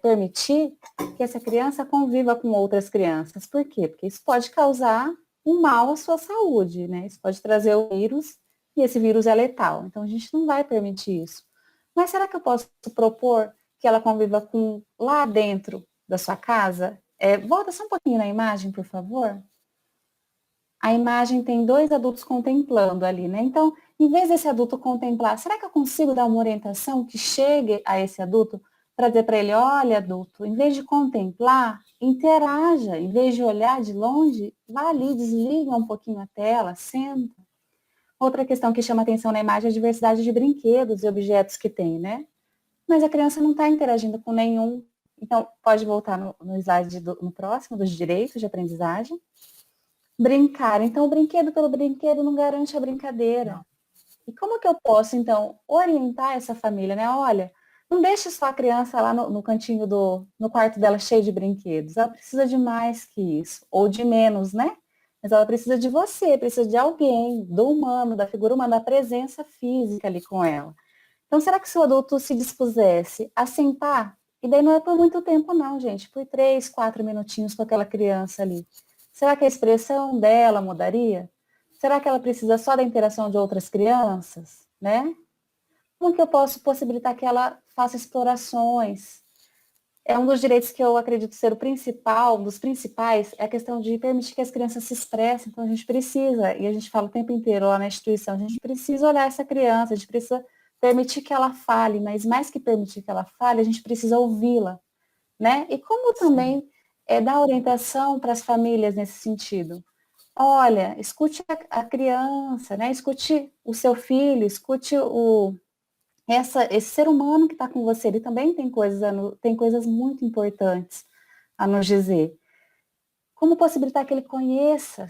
permitir que essa criança conviva com outras crianças. Por quê? Porque isso pode causar um mal à sua saúde, né? Isso pode trazer o vírus, e esse vírus é letal. Então, a gente não vai permitir isso. Mas será que eu posso propor que ela conviva lá dentro da sua casa? Volta só um pouquinho na imagem, por favor. A imagem tem 2 adultos contemplando ali, né? Então, em vez desse adulto contemplar, será que eu consigo dar uma orientação que chegue a esse adulto para dizer para ele, olha, adulto, em vez de contemplar, interaja, em vez de olhar de longe, vá ali, desliga um pouquinho a tela, senta. Outra questão que chama atenção na imagem é a diversidade de brinquedos e objetos que tem, né? Mas a criança não está interagindo com nenhum, Então, pode voltar no slide no próximo, dos direitos de aprendizagem. Brincar. Então, o brinquedo pelo brinquedo não garante a brincadeira.
Não.
E como que eu posso, então, orientar essa família, né? Olha, não deixe só a criança lá no cantinho no quarto dela cheio de brinquedos. Ela precisa de mais que isso, ou de menos, né? Mas ela precisa de você, precisa de alguém, do humano, da figura humana, da presença física ali com ela. Então, será que se o adulto se dispusesse a sentar, e daí não é por muito tempo não, gente, por 3, 4 minutinhos com aquela criança ali, será que a expressão dela mudaria? Será que ela precisa só da interação de outras crianças, né? Como que eu posso possibilitar que ela faça explorações? É um dos direitos que eu acredito ser o principal, um dos principais, é a questão de permitir que as crianças se expressem. Então, a gente precisa, e a gente fala o tempo inteiro lá na instituição, a gente precisa olhar essa criança, a gente precisa permitir que ela fale, mas mais que permitir que ela fale, a gente precisa ouvi-la, né? E como também dar orientação para as famílias nesse sentido. Olha, escute a criança, né? Escute o seu filho, escute esse ser humano que está com você. Ele também tem coisas muito importantes a nos dizer. Como possibilitar que ele conheça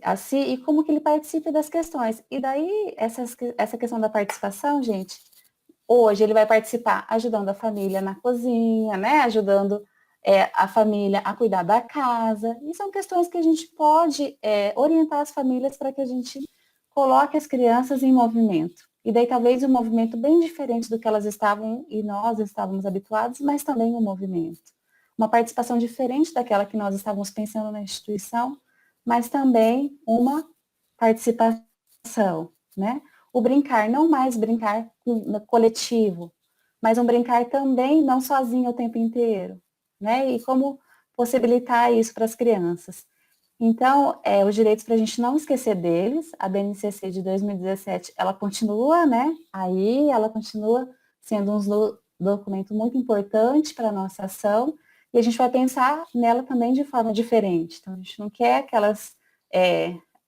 a si e como que ele participe das questões. E daí, essa questão da participação, gente, hoje ele vai participar ajudando a família na cozinha, né? Ajudando a família a cuidar da casa. E são questões que a gente pode orientar as famílias para que a gente coloque as crianças em movimento. E daí talvez um movimento bem diferente do que elas estavam e nós estávamos habituados, mas também um movimento. Uma participação diferente daquela que nós estávamos pensando na instituição, mas também uma participação, né? O brincar, não mais brincar no coletivo, mas um brincar também não sozinho o tempo inteiro, né? E como possibilitar isso para as crianças. Então, os direitos para a gente não esquecer deles, a BNCC de 2017, ela continua, né? Aí ela continua sendo um documento muito importante para a nossa ação, e a gente vai pensar nela também de forma diferente. Então, a gente não quer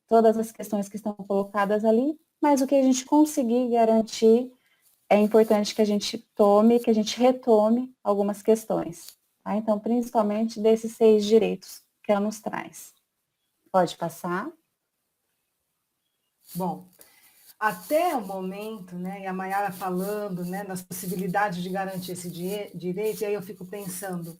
todas as questões que estão colocadas ali, mas o que a gente conseguir garantir é importante que a gente que a gente retome algumas questões. Tá? Então, principalmente desses 6 direitos que ela nos traz. Pode passar.
Bom, até o momento, né, e a Mayara falando, né, das possibilidades de garantir esse direito, e aí eu fico pensando,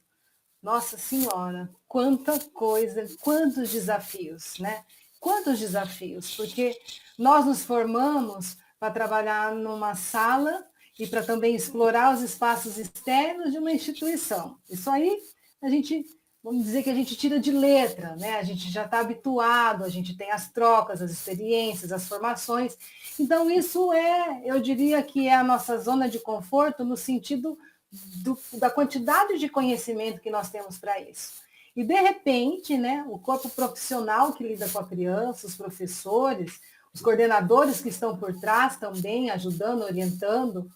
nossa Senhora, quanta coisa, quantos desafios, né? Quantos desafios, porque nós nos formamos para trabalhar numa sala e para também explorar os espaços externos de uma instituição. Isso aí a gente, vamos dizer que a gente tira de letra, né? A gente já está habituado, a gente tem as trocas, as experiências, as formações. Então, isso eu diria que é a nossa zona de conforto no sentido da quantidade de conhecimento que nós temos para isso. E, de repente, né, o corpo profissional que lida com a criança, os professores, os coordenadores que estão por trás também ajudando, orientando,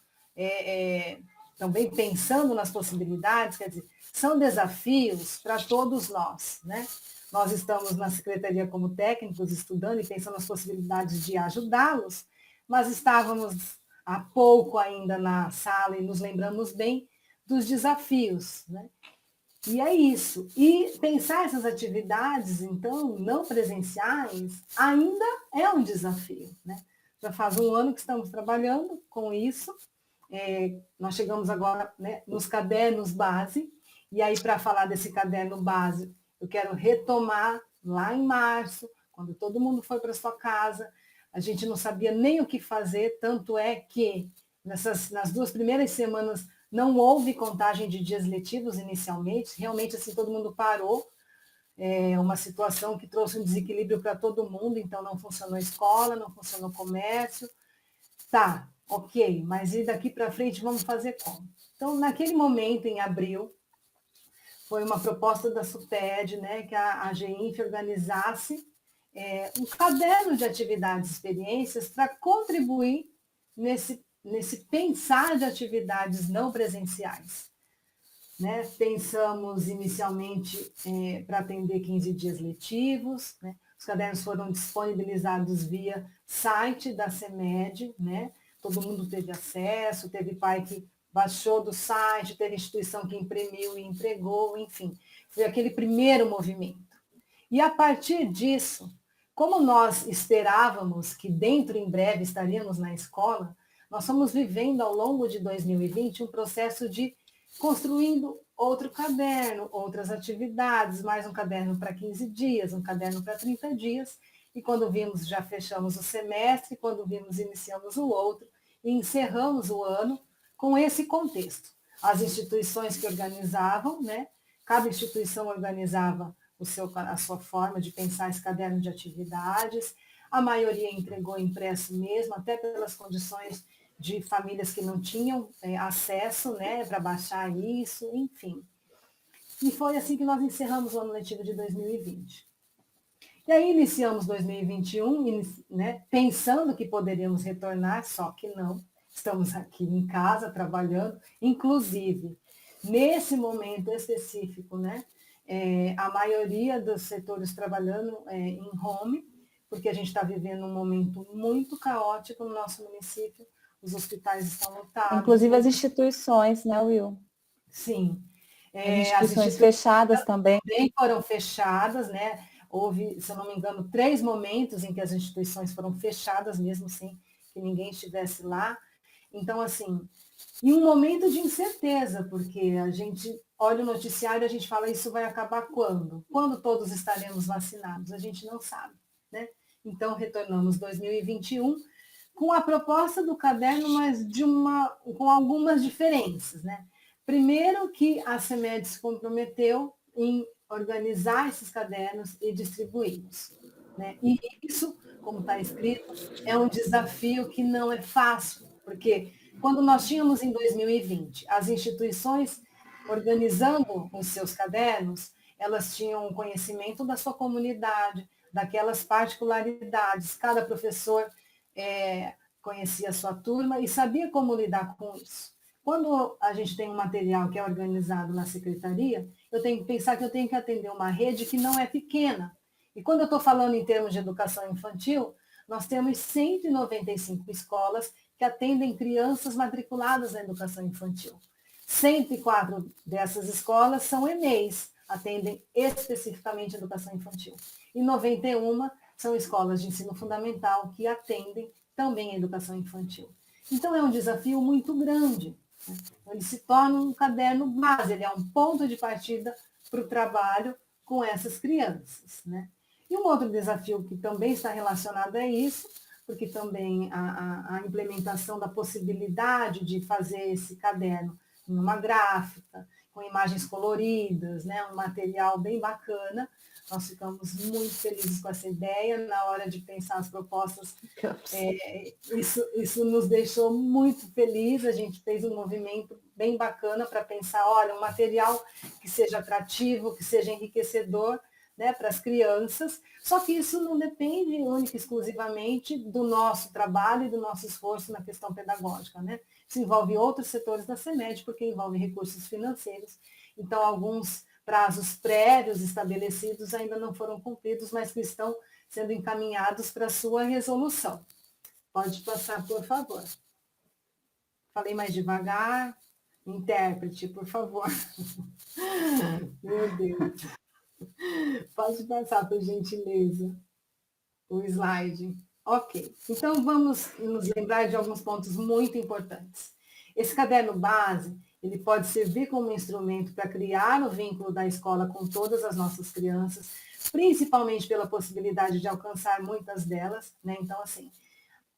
também pensando nas possibilidades, quer dizer, são desafios para todos nós, né? Nós estamos na secretaria como técnicos, estudando e pensando nas possibilidades de ajudá-los, mas estávamos há pouco ainda na sala e nos lembramos bem dos desafios, né? E é isso. E pensar essas atividades, então, não presenciais, ainda é um desafio, né? Já faz um ano que estamos trabalhando com isso. Nós chegamos agora, né, nos cadernos base, e aí, para falar desse caderno base, eu quero retomar lá em março, quando todo mundo foi para sua casa, a gente não sabia nem o que fazer, tanto é que nas 2 primeiras semanas não houve contagem de dias letivos inicialmente, realmente assim todo mundo parou, uma situação que trouxe um desequilíbrio para todo mundo, então não funcionou a escola, não funcionou o comércio, tá, ok, mas e daqui para frente vamos fazer como? Então, naquele momento, em abril, foi uma proposta da SUPED, né, que a GEINF organizasse um caderno de atividades e experiências para contribuir nesse pensar de atividades não presenciais. Né? Pensamos inicialmente para atender 15 dias letivos, né? Os cadernos foram disponibilizados via site da CEMED, né? Todo mundo teve acesso, teve pai que baixou do site, teve instituição que imprimiu e entregou, enfim, foi aquele primeiro movimento. E a partir disso, como nós esperávamos que dentro em breve estaríamos na escola, nós fomos vivendo ao longo de 2020 um processo de construindo outro caderno, outras atividades, mais um caderno para 15 dias, um caderno para 30 dias, e quando vimos, já fechamos o semestre, quando vimos, iniciamos o outro, e encerramos o ano com esse contexto. As instituições que organizavam, né? Cada instituição organizava a sua forma de pensar esse caderno de atividades, a maioria entregou impresso mesmo, até pelas condições de famílias que não tinham acesso, né, para baixar isso, enfim. E foi assim que nós encerramos o ano letivo de 2020. E aí iniciamos 2021, né, pensando que poderíamos retornar, só que não. Estamos aqui em casa trabalhando, inclusive nesse momento específico, né, a maioria dos setores trabalhando em home, porque a gente está vivendo um momento muito caótico no nosso município, os hospitais estão lotados.
Inclusive as instituições, né, Will?
Sim.
As instituições fechadas também.
Também foram fechadas, né? Houve, se eu não me engano, 3 momentos em que as instituições foram fechadas, mesmo sem que ninguém estivesse lá. Então, assim, e um momento de incerteza, porque a gente olha o noticiário e a gente fala, isso vai acabar quando? Quando todos estaremos vacinados? A gente não sabe, né? Então, retornamos 2021 com a proposta do caderno, mas com algumas diferenças, né? Primeiro que a CEMED se comprometeu em organizar esses cadernos e distribuí-los, né? E isso, como está escrito, é um desafio que não é fácil, porque quando nós tínhamos em 2020 as instituições organizando os seus cadernos, elas tinham conhecimento da sua comunidade, daquelas particularidades, cada professor conhecia a sua turma e sabia como lidar com isso. Quando a gente tem um material que é organizado na secretaria, eu tenho que pensar que eu tenho que atender uma rede que não é pequena. E quando eu estou falando em termos de educação infantil, nós temos 195 escolas que atendem crianças matriculadas na educação infantil. 104 dessas escolas são EMEIs, atendem especificamente a educação infantil. E 91 são escolas de ensino fundamental que atendem também a educação infantil. Então, é um desafio muito grande. Né? Ele se torna um caderno base, ele é um ponto de partida para o trabalho com essas crianças. Né? E um outro desafio que também está relacionado a isso, porque também a implementação da possibilidade de fazer esse caderno em uma gráfica, com imagens coloridas, né, um material bem bacana. Nós ficamos muito felizes com essa ideia. Na hora de pensar as propostas, isso nos deixou muito felizes. A gente fez um movimento bem bacana para pensar, olha, um material que seja atrativo, que seja enriquecedor, né, para as crianças, só que isso não depende única e exclusivamente do nosso trabalho e do nosso esforço na questão pedagógica, né? Isso envolve outros setores da CEMED, porque envolve recursos financeiros, então alguns prazos prévios estabelecidos ainda não foram cumpridos, mas que estão sendo encaminhados para a sua resolução. Pode passar, por favor. Falei mais devagar. Intérprete, por favor. Meu Deus. Pode passar, por gentileza, o slide. Ok. Então, vamos nos lembrar de alguns pontos muito importantes. Esse caderno base, ele pode servir como instrumento para criar o vínculo da escola com todas as nossas crianças, principalmente pela possibilidade de alcançar muitas delas, né? Então, assim,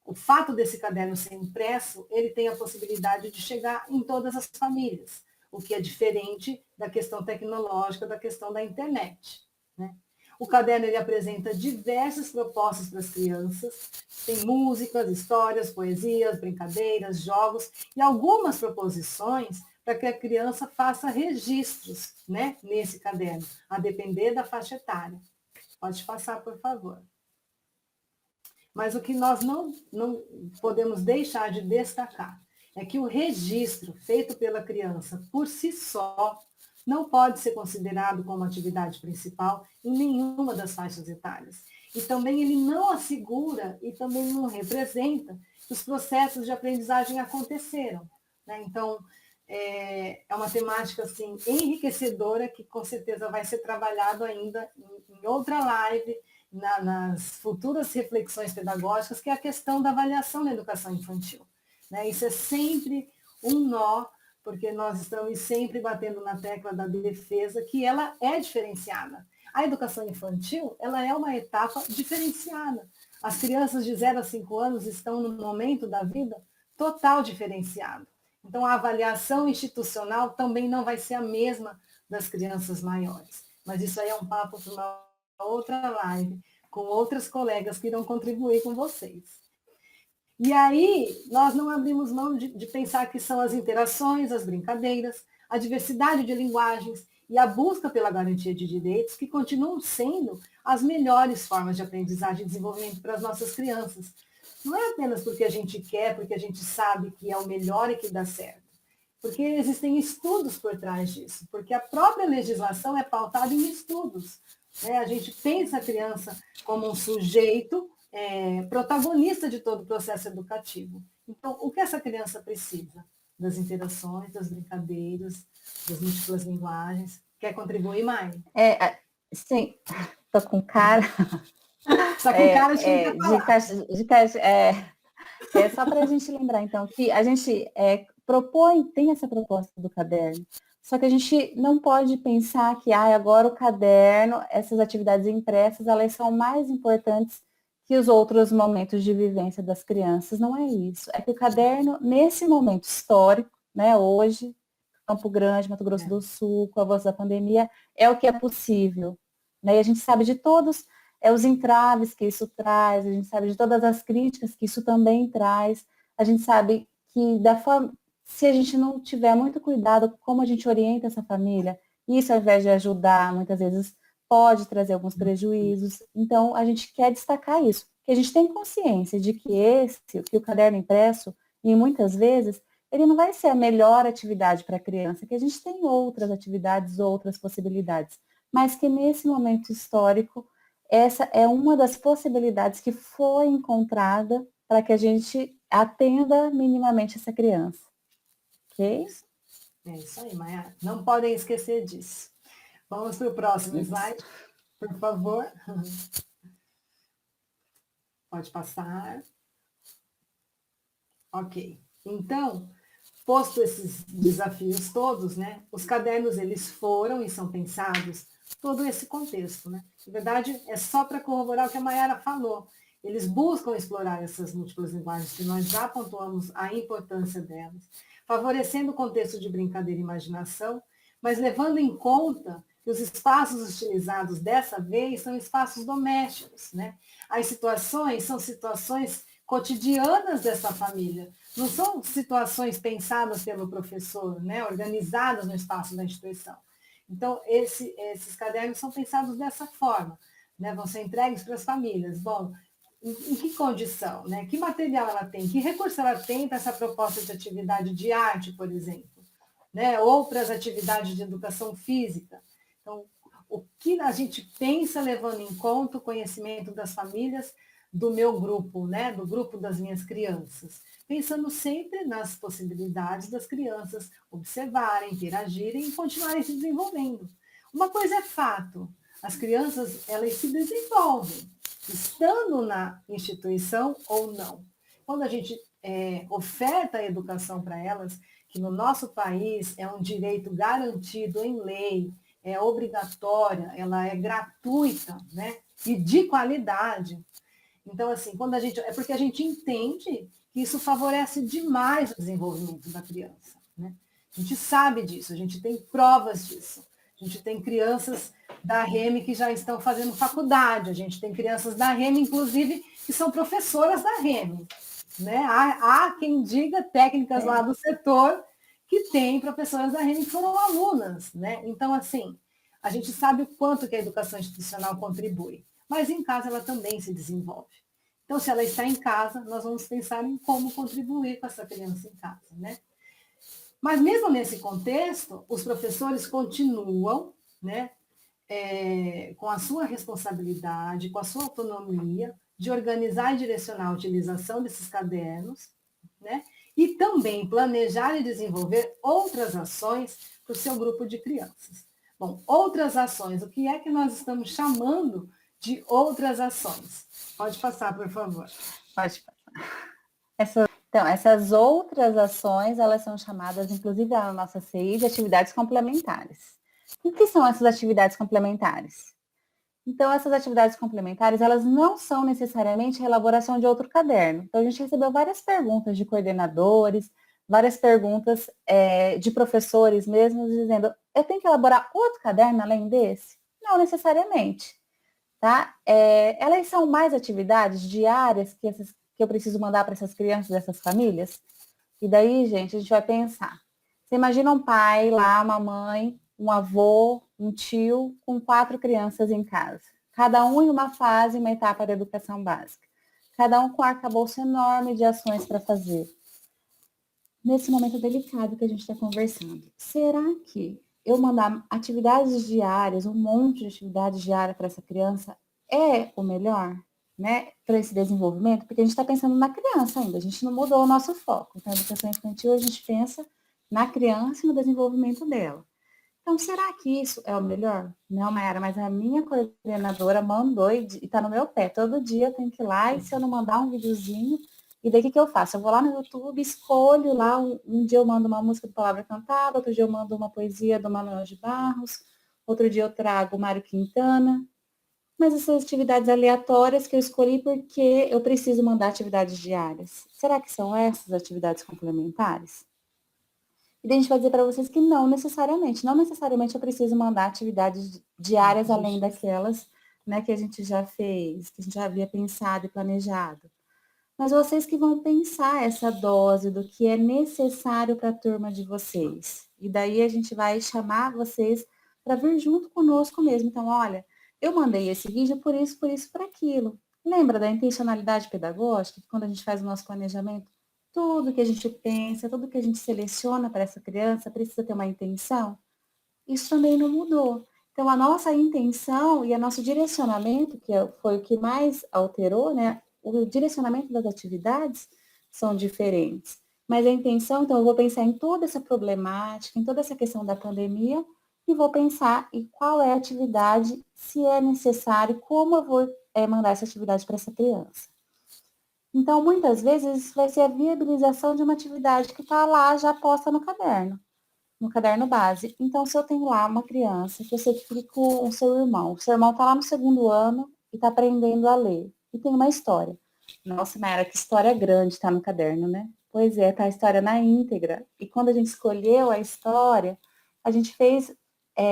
o fato desse caderno ser impresso, ele tem a possibilidade de chegar em todas as famílias, o que é diferente da questão tecnológica, da questão da internet, né? O caderno ele apresenta diversas propostas para as crianças, tem músicas, histórias, poesias, brincadeiras, jogos e algumas proposições para que a criança faça registros, né, nesse caderno, a depender da faixa etária. Pode passar, por favor. Mas o que nós não podemos deixar de destacar é que o registro feito pela criança por si só não pode ser considerado como atividade principal em nenhuma das faixas etárias. E também ele não assegura e também não representa que os processos de aprendizagem aconteceram, né? Então, é uma temática assim, enriquecedora, que com certeza vai ser trabalhado ainda em outra live, nas futuras reflexões pedagógicas, que é a questão da avaliação na educação infantil. Né? Isso é sempre um nó, porque nós estamos sempre batendo na tecla da defesa, que ela é diferenciada. A educação infantil, ela é uma etapa diferenciada. As crianças de 0 a 5 anos estão no momento da vida total diferenciado. Então, a avaliação institucional também não vai ser a mesma das crianças maiores. Mas isso aí é um papo para uma outra live, com outras colegas que irão contribuir com vocês. E aí, nós não abrimos mão de pensar que são as interações, as brincadeiras, a diversidade de linguagens e a busca pela garantia de direitos que continuam sendo as melhores formas de aprendizagem e desenvolvimento para as nossas crianças. Não é apenas porque a gente quer, porque a gente sabe que é o melhor e que dá certo. Porque existem estudos por trás disso, porque a própria legislação é pautada em estudos. Né? A gente pensa a criança como um sujeito protagonista de todo o processo educativo. Então, o que essa criança precisa? Das interações, das brincadeiras, das múltiplas linguagens. Quer contribuir, Mai?
Sim, estou com cara.
Está com cara de quem quer falar.
Só para a gente lembrar, então, que a gente tem essa proposta do caderno, só que a gente não pode pensar que agora o caderno, essas atividades impressas, elas são mais importantes que os outros momentos de vivência das crianças. Não é isso. É que o caderno, nesse momento histórico, né, hoje, Campo Grande, Mato Grosso do Sul, com a voz da pandemia, é o que é possível. Né? E a gente sabe de todos os entraves que isso traz, a gente sabe de todas as críticas que isso também traz, a gente sabe que se a gente não tiver muito cuidado como a gente orienta essa família, isso ao invés de ajudar, muitas vezes pode trazer alguns prejuízos. Então, a gente quer destacar isso, que a gente tem consciência de que o caderno impresso, e muitas vezes, ele não vai ser a melhor atividade para a criança, que a gente tem outras atividades, outras possibilidades, mas que nesse momento histórico, essa é uma das possibilidades que foi encontrada para que a gente atenda minimamente essa criança. Ok?
É isso aí, Maia. Não podem esquecer disso. Vamos para o próximo slide, por favor. Pode passar. Ok. Então, posto esses desafios todos, né, os cadernos eles foram e são pensados todo esse contexto, né? Na verdade, é só para corroborar o que a Mayara falou. Eles buscam explorar essas múltiplas linguagens que nós já pontuamos a importância delas, favorecendo o contexto de brincadeira e imaginação, mas levando em conta que os espaços utilizados dessa vez são espaços domésticos, né? As situações são situações cotidianas dessa família, não são situações pensadas pelo professor, né? Organizadas no espaço da instituição. Então, esses cadernos são pensados dessa forma, né? Vão ser entregues para as famílias. Bom, em que condição, né? Que material ela tem? Que recurso ela tem para essa proposta de atividade de arte, por exemplo? Né? Ou para as atividades de educação física? Então, o que a gente pensa levando em conta o conhecimento das famílias do meu grupo, né? Do grupo das minhas crianças? Pensando sempre nas possibilidades das crianças observarem, interagirem e continuarem se desenvolvendo. Uma coisa é fato, as crianças elas se desenvolvem, estando na instituição ou não. Quando a gente oferta a educação para elas, que no nosso país é um direito garantido em lei, é obrigatória, ela é gratuita, né? E de qualidade. Então, assim, é porque a gente entende que isso favorece demais o desenvolvimento da criança. Né? A gente sabe disso, a gente tem provas disso. A gente tem crianças da REME que já estão fazendo faculdade, a gente tem crianças da REME, inclusive, que são professoras da REME. Né? Há quem diga técnicas lá do setor que tem professoras da REME que foram alunas. Né? Então, assim, a gente sabe o quanto que a educação institucional contribui, mas em casa ela também se desenvolve. Então, se ela está em casa, nós vamos pensar em como contribuir com essa criança em casa, né? Mas mesmo nesse contexto, os professores continuam, né, com a sua responsabilidade, com a sua autonomia de organizar e direcionar a utilização desses cadernos, né? E também planejar e desenvolver outras ações para o seu grupo de crianças. Bom, outras ações, o que é que nós estamos chamando de outras ações? Pode passar, por favor.
Pode passar. Então, essas outras ações, elas são chamadas, inclusive na nossa CI, de atividades complementares. O que são essas atividades complementares? Então, essas atividades complementares, elas não são necessariamente a elaboração de outro caderno. Então, a gente recebeu várias perguntas de coordenadores, várias perguntas de professores mesmo, dizendo, eu tenho que elaborar outro caderno além desse? Não necessariamente, tá? Elas são mais atividades diárias que eu preciso mandar para essas crianças dessas famílias? E daí, gente, a gente vai pensar. Você imagina um pai lá, uma mãe, um avô, um tio, com 4 crianças em casa. Cada um em uma fase, uma etapa da educação básica. Cada um com um arcabouço enorme de ações para fazer. Nesse momento delicado que a gente está conversando, será que eu mandar atividades diárias, um monte de atividades diárias para essa criança é o melhor, né, para esse desenvolvimento? Porque a gente está pensando na criança ainda, a gente não mudou o nosso foco. Então, a educação infantil, a gente pensa na criança e no desenvolvimento dela. Então, será que isso é o melhor? Não, Mayara, mas a minha coordenadora mandou e está no meu pé. Todo dia eu tenho que ir lá e se eu não mandar um videozinho, e daí o que eu faço? Eu vou lá no YouTube, escolho lá, um dia eu mando uma música de palavra cantada, outro dia eu mando uma poesia do Manuel de Barros, outro dia eu trago o Mário Quintana. Mas essas atividades aleatórias que eu escolhi porque eu preciso mandar atividades diárias. Será que são essas atividades complementares? E daí a gente vai dizer para vocês que não necessariamente. Não necessariamente eu preciso mandar atividades diárias além daquelas, né, que a gente já fez, que a gente já havia pensado e planejado. Mas vocês que vão pensar essa dose do que é necessário para a turma de vocês. E daí a gente vai chamar vocês para vir junto conosco mesmo. Então, olha, eu mandei esse vídeo por isso, por aquilo. Lembra da intencionalidade pedagógica, que quando a gente faz o nosso planejamento, tudo que a gente pensa, tudo que a gente seleciona para essa criança precisa ter uma intenção? Isso também não mudou. Então, a nossa intenção e o nosso direcionamento, que foi o que mais alterou, né? O direcionamento das atividades são diferentes. Mas a intenção, então, eu vou pensar em toda essa problemática, em toda essa questão da pandemia, e vou pensar em qual é a atividade, se é necessário, como eu vou mandar essa atividade para essa criança. Então, muitas vezes, isso vai ser a viabilização de uma atividade que está lá já posta no caderno base. Então, se eu tenho lá uma criança, que eu sei que com o seu irmão está lá no 2º ano e está aprendendo a ler, e tem uma história. Nossa, Mayara, que história grande está no caderno, né? Pois é, está a história na íntegra. E quando a gente escolheu a história, a gente fez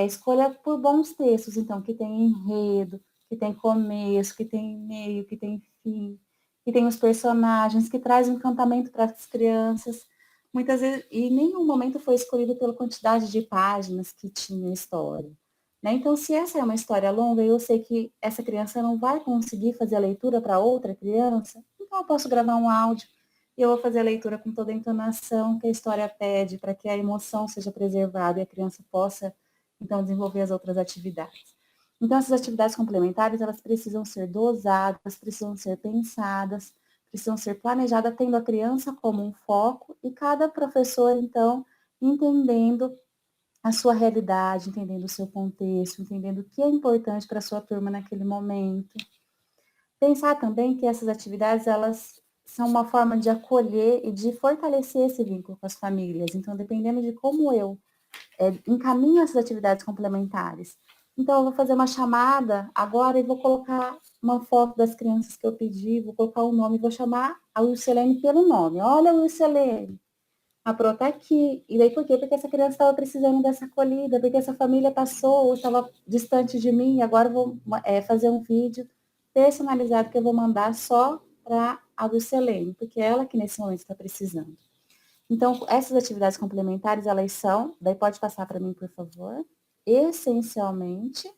escolha por bons textos, então, que tem enredo, que tem começo, que tem meio, que tem fim, que tem os personagens, que traz um encantamento para as crianças. Muitas vezes, e em nenhum momento foi escolhido pela quantidade de páginas que tinha a história. Né? Então, se essa é uma história longa e eu sei que essa criança não vai conseguir fazer a leitura para outra criança, então eu posso gravar um áudio e eu vou fazer a leitura com toda a entonação que a história pede, para que a emoção seja preservada e a criança possa, então, desenvolver as outras atividades. Então, essas atividades complementares, elas precisam ser dosadas, precisam ser pensadas, precisam ser planejadas, tendo a criança como um foco e cada professor, então, entendendo a sua realidade, entendendo o seu contexto, entendendo o que é importante para a sua turma naquele momento. Pensar também que essas atividades, elas são uma forma de acolher e de fortalecer esse vínculo com as famílias. Então, dependendo de como eu encaminho essas atividades complementares. Então, eu vou fazer uma chamada agora e vou colocar uma foto das crianças que eu pedi, vou colocar o nome, vou chamar a Wilcelene pelo nome. Olha, Wilcelene, a Pro está aqui. E daí por quê? Porque essa criança estava precisando dessa acolhida, porque essa família passou, estava distante de mim, e agora eu vou fazer um vídeo personalizado que eu vou mandar só para a Wilcelene, porque é ela que nesse momento está precisando. Então, essas atividades complementares, elas são, daí pode passar para mim, por favor, essencialmente,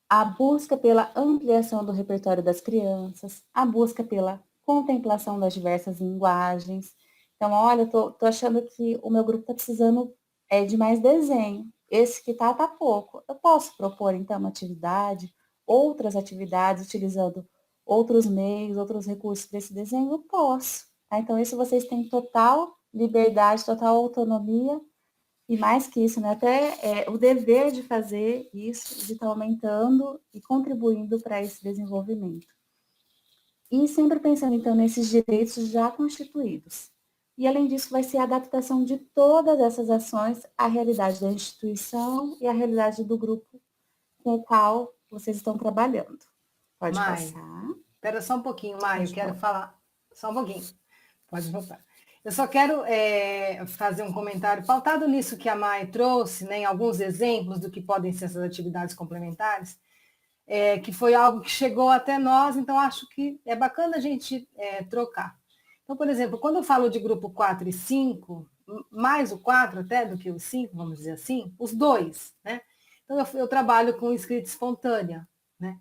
a busca pela ampliação do repertório das crianças, a busca pela contemplação das diversas linguagens. Então, olha, eu tô achando que o meu grupo está precisando de mais desenho. Esse que tá pouco. Eu posso propor, então, uma atividade, outras atividades, utilizando outros meios, outros recursos para esse desenho? Eu posso. Tá? Então, isso vocês têm total liberdade, total autonomia, e mais que isso, né, até o dever de fazer isso, de estar aumentando e contribuindo para esse desenvolvimento. E sempre pensando, então, nesses direitos já constituídos. E, além disso, vai ser a adaptação de todas essas ações à realidade da instituição e à realidade do grupo com o qual vocês estão trabalhando. Pode
Mai,
passar.
espera só um pouquinho, Mai, eu
Pode
quero
falar.
falar. Só um pouquinho. Pode voltar. Eu só quero fazer um comentário pautado nisso que a Mai trouxe, né, em alguns exemplos do que podem ser essas atividades complementares, que foi algo que chegou até nós, então acho que é bacana a gente trocar. Então, por exemplo, quando eu falo de grupo 4 e 5, mais o 4 até do que o 5, vamos dizer assim, os dois, né? Então, eu trabalho com escrita espontânea, né?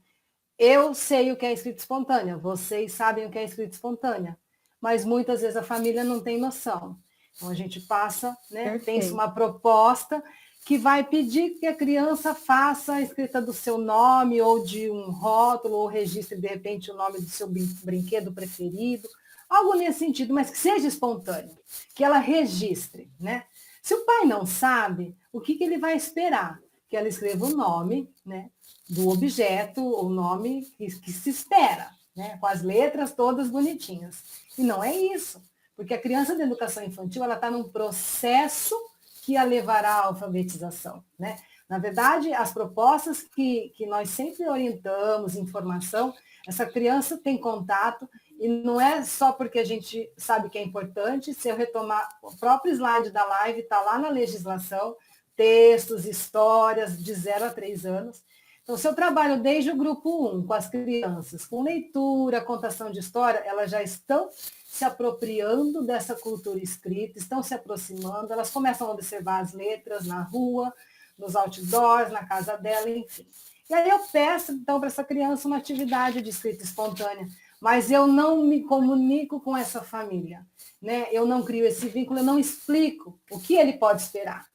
Eu sei o que é escrita espontânea, vocês sabem o que é escrita espontânea, mas muitas vezes a família não tem noção. Então a gente passa, né, pensa uma proposta que vai pedir que a criança faça a escrita do seu nome ou de um rótulo, ou registre de repente o nome do seu brinquedo preferido, algo nesse sentido, mas que seja espontâneo, que ela registre, né? Se o pai não sabe, o que ele vai esperar? Que ela escreva o nome, né, do objeto, o nome que se espera, né, com as letras todas bonitinhas. E não é isso, porque a criança da educação infantil ela está num processo que a levará à alfabetização, né? Na verdade, as propostas que nós sempre orientamos, informação, essa criança tem contato, e não é só porque a gente sabe que é importante, se eu retomar o próprio slide da live, está lá na legislação, textos, histórias de 0 a 3 anos. Então, se eu trabalho desde o grupo 1 com as crianças, com leitura, contação de história, elas já estão se apropriando dessa cultura escrita, estão se aproximando, elas começam a observar as letras na rua, nos outdoors, na casa dela, enfim. E aí eu peço, então, para essa criança uma atividade de escrita espontânea, mas eu não me comunico com essa família, né? Eu não crio esse vínculo, eu não explico o que ele pode esperar.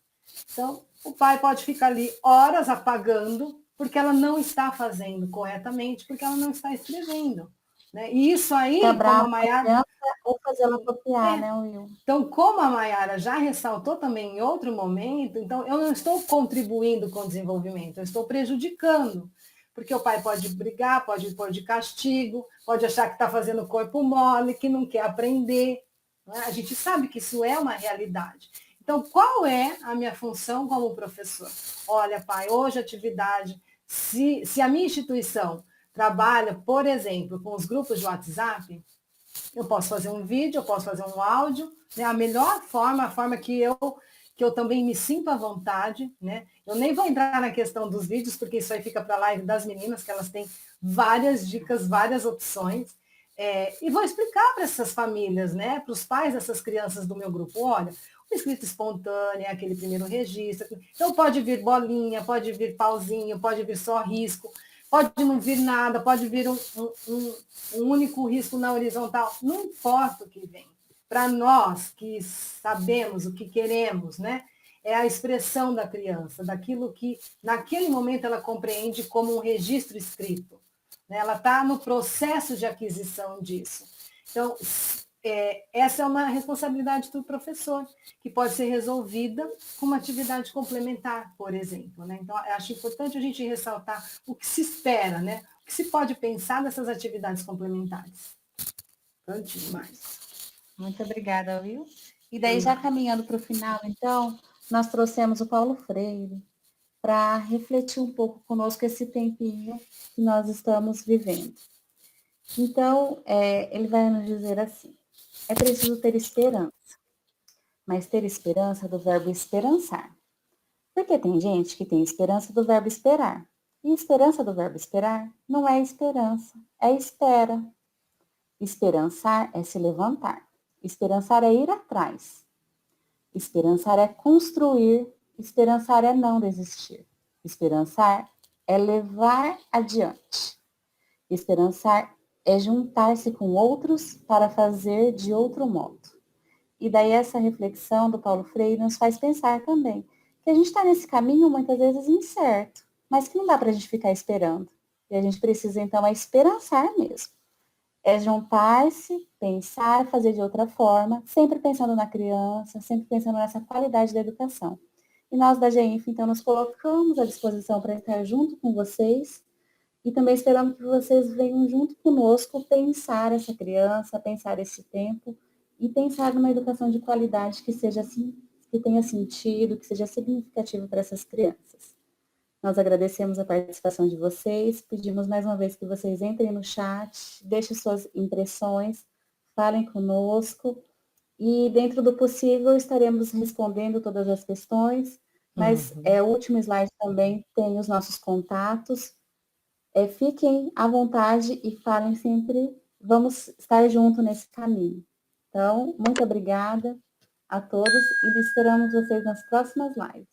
Então, o pai pode ficar ali horas apagando, porque ela não está fazendo corretamente, porque ela não está escrevendo. Né? E isso aí,
Ficar
como
bravo
a
com a
Maiara.
criança ou fazer ela copiar, né, Will?
Então, como a Maiara já ressaltou também em outro momento, então eu não estou contribuindo com o desenvolvimento, eu estou prejudicando. Porque o pai pode brigar, pode pôr de castigo, pode achar que está fazendo corpo mole, que não quer aprender. Né? A gente sabe que isso é uma realidade. Então, qual é a minha função como professor? Olha, pai, hoje a atividade, se a minha instituição trabalha, por exemplo, com os grupos de WhatsApp, eu posso fazer um vídeo, eu posso fazer um áudio, né? A melhor forma, a forma que eu também me sinto à vontade, né? Eu nem vou entrar na questão dos vídeos, porque isso aí fica para a live das meninas, que elas têm várias dicas, várias opções. E vou explicar para essas famílias, né? Para os pais dessas crianças do meu grupo, olha, o escrito espontâneo é aquele primeiro registro. Então pode vir bolinha, pode vir pauzinho, pode vir só risco, pode não vir nada, pode vir um único risco na horizontal, não importa o que vem. Para nós que sabemos o que queremos, né? É a expressão da criança, daquilo que naquele momento ela compreende como um registro escrito. Né? Ela está no processo de aquisição disso. Então, essa é uma responsabilidade do professor, que pode ser resolvida com uma atividade complementar, por exemplo. Né? Então, eu acho importante a gente ressaltar o que se espera, né? O que se pode pensar dessas atividades complementares. Antes mais.
Muito obrigada, Will. E daí, já caminhando para o final, então, nós trouxemos o Paulo Freire para refletir um pouco conosco esse tempinho que nós estamos vivendo. Então, ele vai nos dizer assim, é preciso ter esperança, mas ter esperança do verbo esperançar. Porque tem gente que tem esperança do verbo esperar. E esperança do verbo esperar não é esperança, é espera. Esperançar é se levantar. Esperançar é ir atrás. Esperançar é construir. Esperançar é não desistir. Esperançar é levar adiante. Esperançar é juntar-se com outros para fazer de outro modo. E daí essa reflexão do Paulo Freire nos faz pensar também que a gente está nesse caminho muitas vezes incerto, mas que não dá para a gente ficar esperando. E a gente precisa então esperançar mesmo. é juntar-se, pensar, fazer de outra forma, sempre pensando na criança, sempre pensando nessa qualidade da educação. E nós da GEINF, então, nos colocamos à disposição para estar junto com vocês e também esperamos que vocês venham junto conosco pensar essa criança, pensar esse tempo e pensar numa educação de qualidade que seja assim, que tenha sentido, que seja significativo para essas crianças. Nós agradecemos a participação de vocês, pedimos mais uma vez que vocês entrem no chat, deixem suas impressões, falem conosco e, dentro do possível, estaremos respondendo todas as questões, mas o último slide também tem os nossos contatos. Fiquem à vontade e falem sempre, vamos estar juntos nesse caminho. Então, muito obrigada a todos e esperamos vocês nas próximas lives.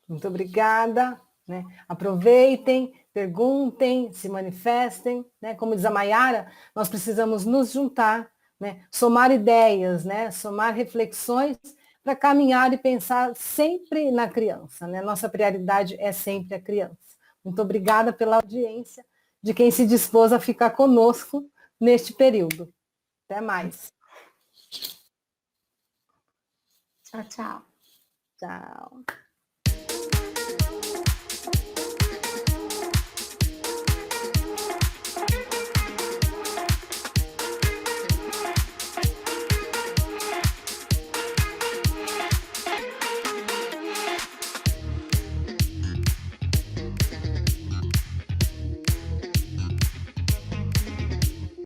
Muito obrigada. Né? Aproveitem, perguntem, se manifestem. Né? Como diz a Maiara, nós precisamos nos juntar, né? Somar ideias, né? Somar reflexões para caminhar e pensar sempre na criança. Né? Nossa prioridade é sempre a criança. Muito obrigada pela audiência de quem se dispôs a ficar conosco neste período. Até mais.
Tchau, tchau.
Tchau.